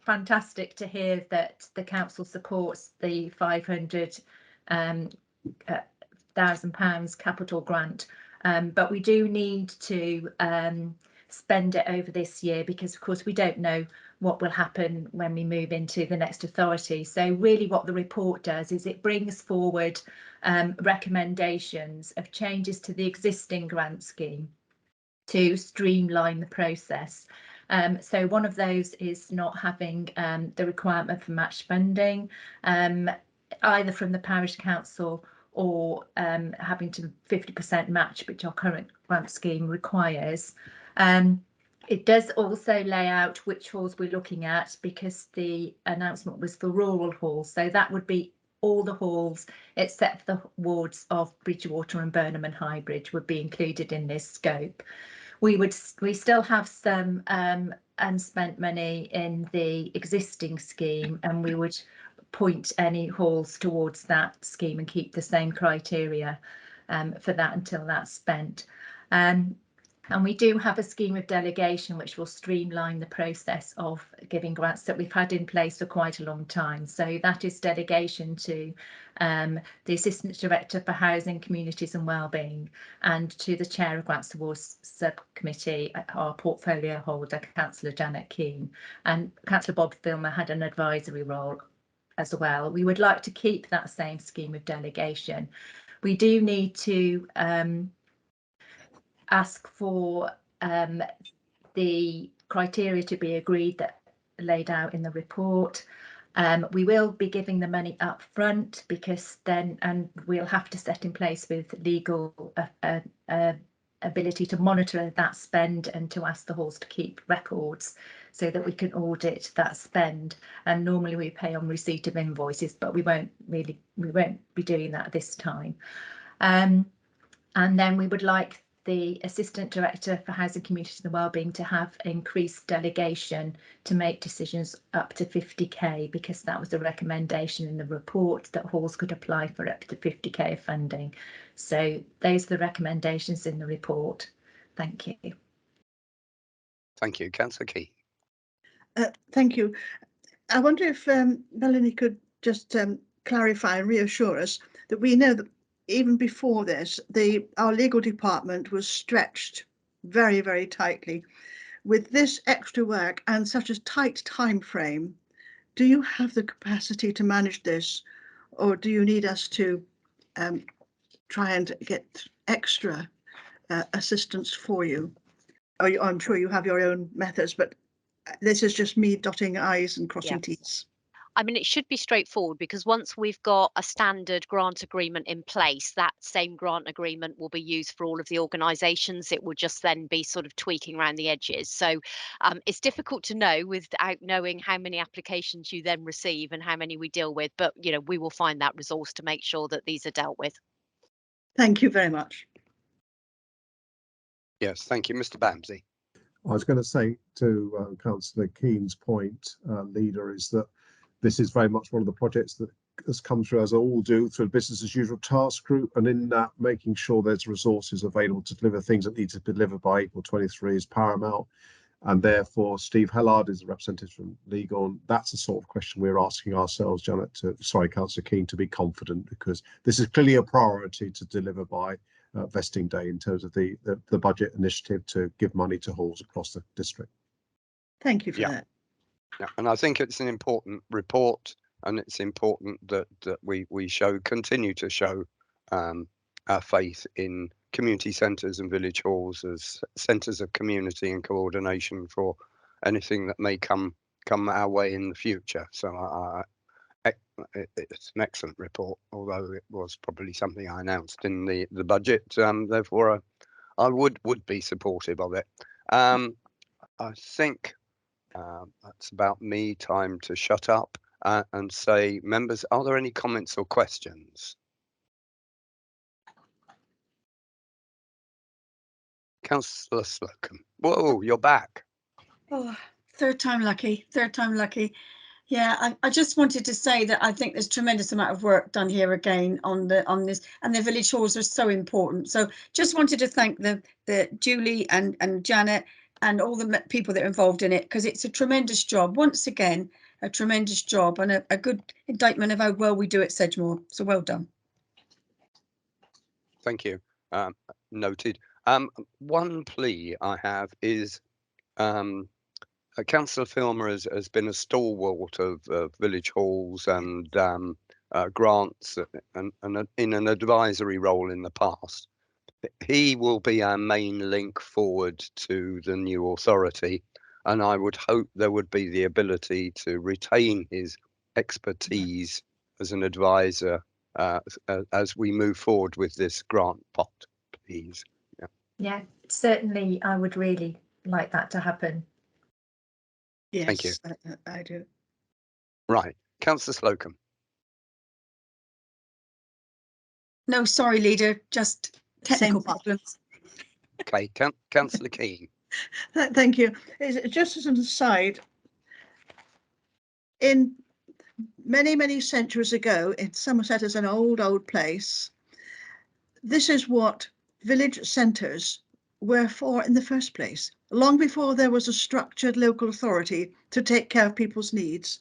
fantastic to hear that the council supports the £500,000 capital grant but we do need to spend it over this year because, of course, we don't know what will happen when we move into the next authority. So really what the report does is it brings forward recommendations of changes to the existing grant scheme to streamline the process. So one of those is not having the requirement for match funding, either from the parish council or having to 50% match, which our current grant scheme requires. It does also lay out which halls we're looking at, because the announcement was for rural halls. So that would be all the halls except for the wards of Bridgewater and Burnham and Highbridge would be included in this scope. We still have some unspent money in the existing scheme, and we would point any halls towards that scheme and keep the same criteria for that until that's spent. And we do have a scheme of delegation which will streamline the process of giving grants that we've had in place for quite a long time. So that is delegation to the Assistant Director for Housing, Communities and Wellbeing, and to the Chair of Grants Awards Subcommittee, our portfolio holder, Councillor Janet Keane. And Councillor Bob Filmer had an advisory role as well. We would like to keep that same scheme of delegation. We do need to ask for the criteria to be agreed that laid out in the report. We will be giving the money up front because then, and we'll have to set in place with legal ability to monitor that spend and to ask the halls to keep records so that we can audit that spend. And normally we pay on receipt of invoices, but we won't be doing that this time. And then we would like the Assistant Director for Housing, Communities and Wellbeing to have increased delegation to make decisions up to 50k, because that was a recommendation in the report that halls could apply for up to 50k of funding. So those are the recommendations in the report. Thank you. Thank you, Councillor Key. Thank you. I wonder if Melanie could just clarify and reassure us that we know that even before this, our legal department was stretched very, very tightly. With this extra work and such a tight time frame, do you have the capacity to manage this, or do you need us to try and get extra assistance for you? I'm sure you have your own methods, but this is just me dotting I's and crossing T's. I mean, it should be straightforward, because once we've got a standard grant agreement in place, that same grant agreement will be used for all of the organisations. It will just then be sort of tweaking around the edges. So it's difficult to know without knowing how many applications you then receive and how many we deal with. But, you know, we will find that resource to make sure that these are dealt with. Thank you very much. Yes, thank you, Mr. Bamsey. I was going to say to Councillor Keane's point, Leader, is that this is very much one of the projects that has come through, as all do, through a business as usual task group, and in that, making sure there's resources available to deliver things that need to be delivered by April 23 is paramount. And therefore, Steve Hellard is the representative from Legal, and that's the sort of question we're asking ourselves, Janet, Councillor Keane, to be confident, because this is clearly a priority to deliver by vesting day in terms of the budget initiative to give money to halls across the district. Thank you for that. Yeah, and I think it's an important report, and it's important that we continue to show our faith in community centres and village halls as centres of community and coordination for anything that may come our way in the future. So it's an excellent report, although it was probably something I announced in the budget. Therefore, I would be supportive of it. I think that's about me. Time to shut up and say, members, are there any comments or questions? Councillor Slocum. Whoa, you're back. Oh, third time lucky. Yeah, I just wanted to say that I think there's tremendous amount of work done here again on this, and the village halls are so important. So just wanted to thank the Julie and Janet and all the people that are involved in it, because it's a tremendous job. Once again, a tremendous job and a good indictment of how well we do at Sedgemoor. So well done. Thank you. Noted. One plea I have is Councillor Filmer has been a stalwart of village halls and grants and in an advisory role in the past. He will be our main link forward to the new authority, and I would hope there would be the ability to retain his expertise as an advisor as we move forward with this grant pot, please. Yeah, certainly I would really like that to happen. Yes, Thank you. I do. Right, Councillor Slocum. No, sorry, Leader, just technical Same. problems. Okay, Councillor Keane. Thank you. Just as an aside, in many centuries ago, in Somerset is an old place. This is what village centres were for in the first place, long before there was a structured local authority to take care of people's needs.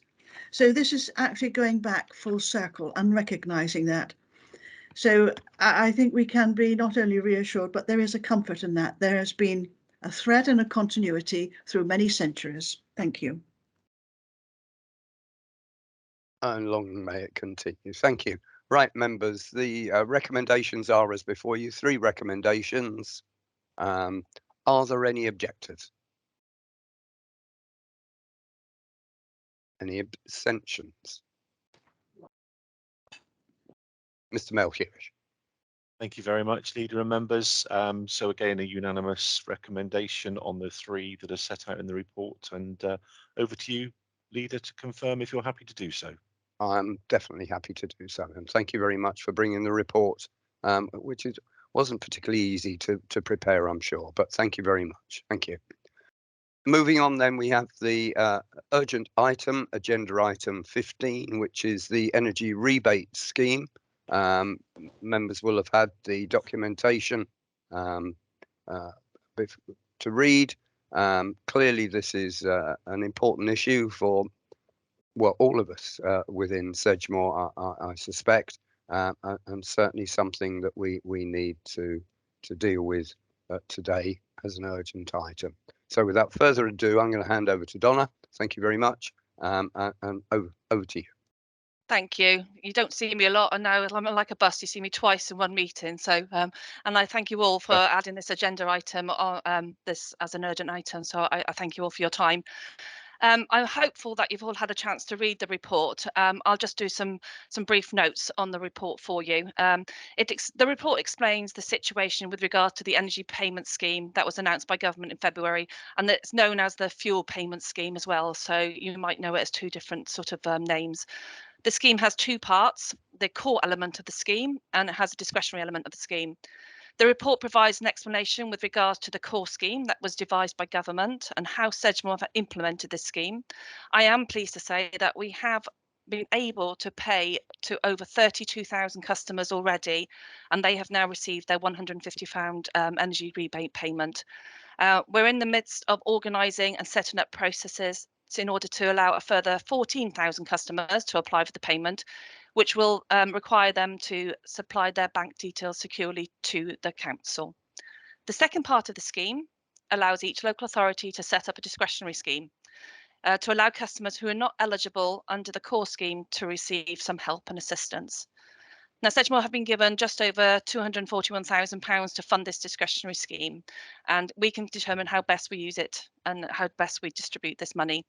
So this is actually going back full circle and recognising that. So I think we can be not only reassured, but there is a comfort in that. There has been a thread and a continuity through many centuries. Thank you. And long may it continue. Thank you. Right, members, the recommendations are as before you. 3 recommendations. Are there any objectors? Any abstentions? Mr. Melchiorish. Thank you very much, Leader and members. So again, a unanimous recommendation on the 3 that are set out in the report. And over to you, Leader, to confirm if you're happy to do so. I'm definitely happy to do so. And thank you very much for bringing the report, which wasn't particularly easy to prepare, I'm sure. But thank you very much. Thank you. Moving on, then, we have the urgent item, agenda item 15, which is the energy rebate scheme. Members will have had the documentation to read. Clearly, this is an important issue for, well, all of us within Sedgemoor, I suspect, and certainly something that we need to deal with today as an urgent item. So without further ado, I'm going to hand over to Donna. Thank you very much, and over to you. Thank you. You don't see me a lot, and now I'm like a bus. You see me twice in one meeting. So, and I thank you all for adding this agenda item on this as an urgent item. So I thank you all for your time. I'm hopeful that you've all had a chance to read the report. I'll just do some brief notes on the report for you. The report explains the situation with regard to the energy payment scheme that was announced by government in February, and it's known as the fuel payment scheme as well. So you might know it as 2 different sort of names. The scheme has 2 parts: the core element of the scheme, and it has a discretionary element of the scheme. The report provides an explanation with regards to the core scheme that was devised by government and how Sedgemoor have implemented this scheme. I am pleased to say that we have been able to pay to over 32,000 customers already, and they have now received their £150 energy rebate payment. We're in the midst of organising and setting up processes in order to allow a further 14,000 customers to apply for the payment, which will require them to supply their bank details securely to the council. The second part of the scheme allows each local authority to set up a discretionary scheme to allow customers who are not eligible under the core scheme to receive some help and assistance. Now, Sedgemoor have been given just over £241,000 to fund this discretionary scheme, and we can determine how best we use it and how best we distribute this money.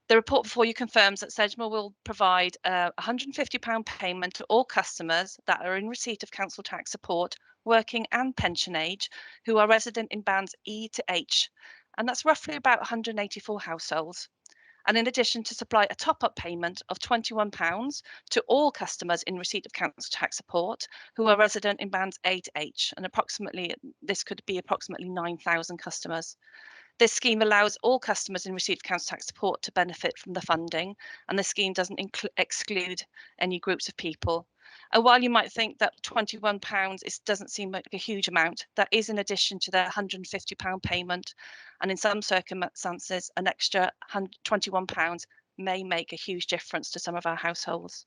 The report before you confirms that Sedgemoor will provide a £150 payment to all customers that are in receipt of council tax support, working and pension age, who are resident in bands E to H, and that's roughly about 184 households. And in addition, to supply a top-up payment of £21 to all customers in receipt of council tax support who are resident in bands A to H, and this could be approximately 9,000 customers. This scheme allows all customers in receipt of council tax support to benefit from the funding, and the scheme doesn't exclude any groups of people. And while you might think that £21 doesn't seem like a huge amount, that is in addition to their £150 payment, and in some circumstances, an extra £21 may make a huge difference to some of our households.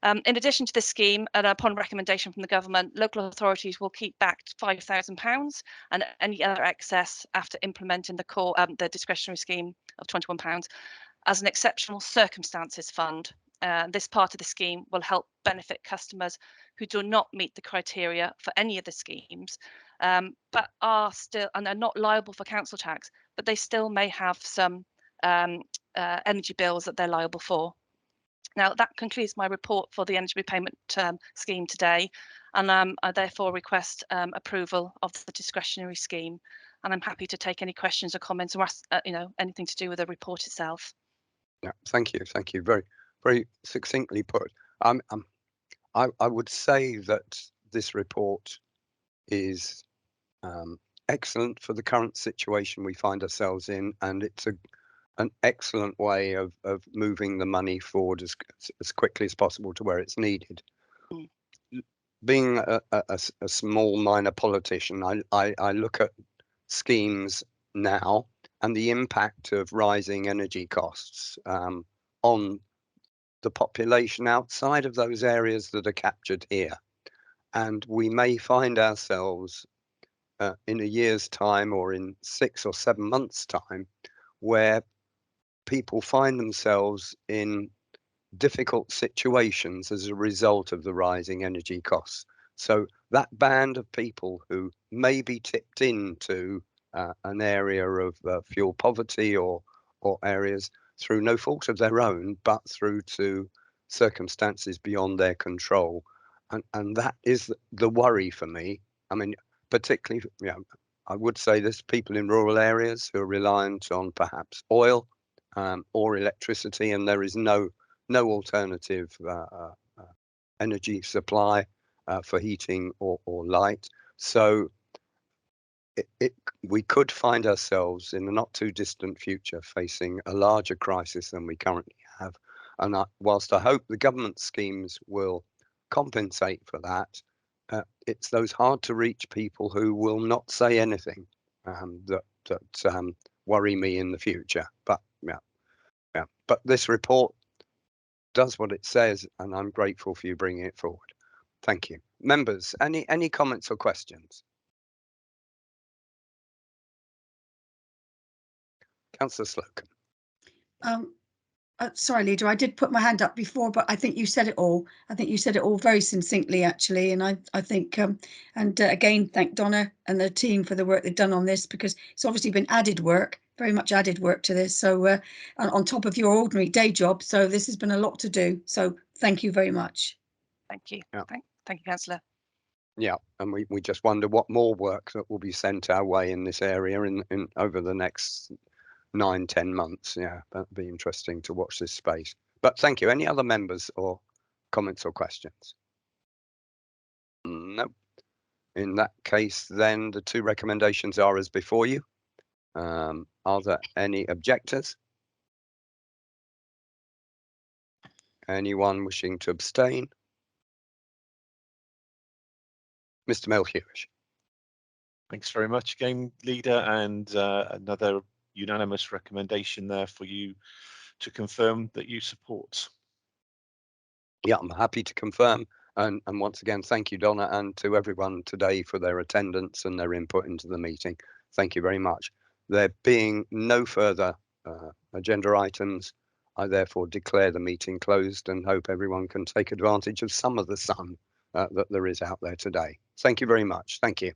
In addition to this scheme, and upon recommendation from the government, local authorities will keep back £5,000 and any other excess after implementing the discretionary scheme of £21 as an exceptional circumstances fund. This part of the scheme will help benefit customers who do not meet the criteria for any of the schemes, but are still and are not liable for council tax, but they still may have some energy bills that they're liable for. Now, that concludes my report for the energy repayment scheme today, and I therefore request approval of the discretionary scheme. And I'm happy to take any questions or comments or ask, anything to do with the report itself. Yeah, thank you. Thank you. Very, very succinctly put. I would say that this report is excellent for the current situation we find ourselves in, and it's an excellent way of moving the money forward as quickly as possible to where it's needed. Mm. Being a small minor politician, I look at schemes now and the impact of rising energy costs on the population outside of those areas that are captured here. And we may find ourselves in a year's time or in 6 or 7 months' time where people find themselves in difficult situations as a result of the rising energy costs. So that band of people who may be tipped into an area of fuel poverty or areas through no fault of their own, but through to circumstances beyond their control. And that is the worry for me. I mean, particularly, I would say there's people in rural areas who are reliant on perhaps oil or electricity, and there is no alternative energy supply for heating or light. So we could find ourselves in the not too distant future facing a larger crisis than we currently have. And whilst I hope the government schemes will compensate for that, it's those hard to reach people who will not say anything that worry me in the future. But but this report does what it says, and I'm grateful for you bringing it forward. Thank you. Members, any comments or questions? Councillor Slocum. Sorry, Leader, I did put my hand up before, but I think you said it all. I think you said it all very succinctly, actually. And I think, again, thank Donna and the team for the work they've done on this, because it's obviously been added work, very much added work to this. So on top of your ordinary day job. So this has been a lot to do. So thank you very much. Thank you. Yeah. Thank you, Councillor. Yeah, and we just wonder what more work that will be sent our way in this area in over the next 9-10 months. Yeah, that'd be interesting to watch this space. But thank you. Any other members or comments or questions? No. In that case, then the two recommendations are as before you. Are there any objectors? Anyone wishing to abstain? Mr. Melchiorish. Thanks very much again, Leader, and another unanimous recommendation there for you to confirm that you support. Yeah, I'm happy to confirm. And once again, thank you, Donna, and to everyone today for their attendance and their input into the meeting. Thank you very much. There being no further agenda items, I therefore declare the meeting closed and hope everyone can take advantage of some of the sun that there is out there today. Thank you very much. Thank you.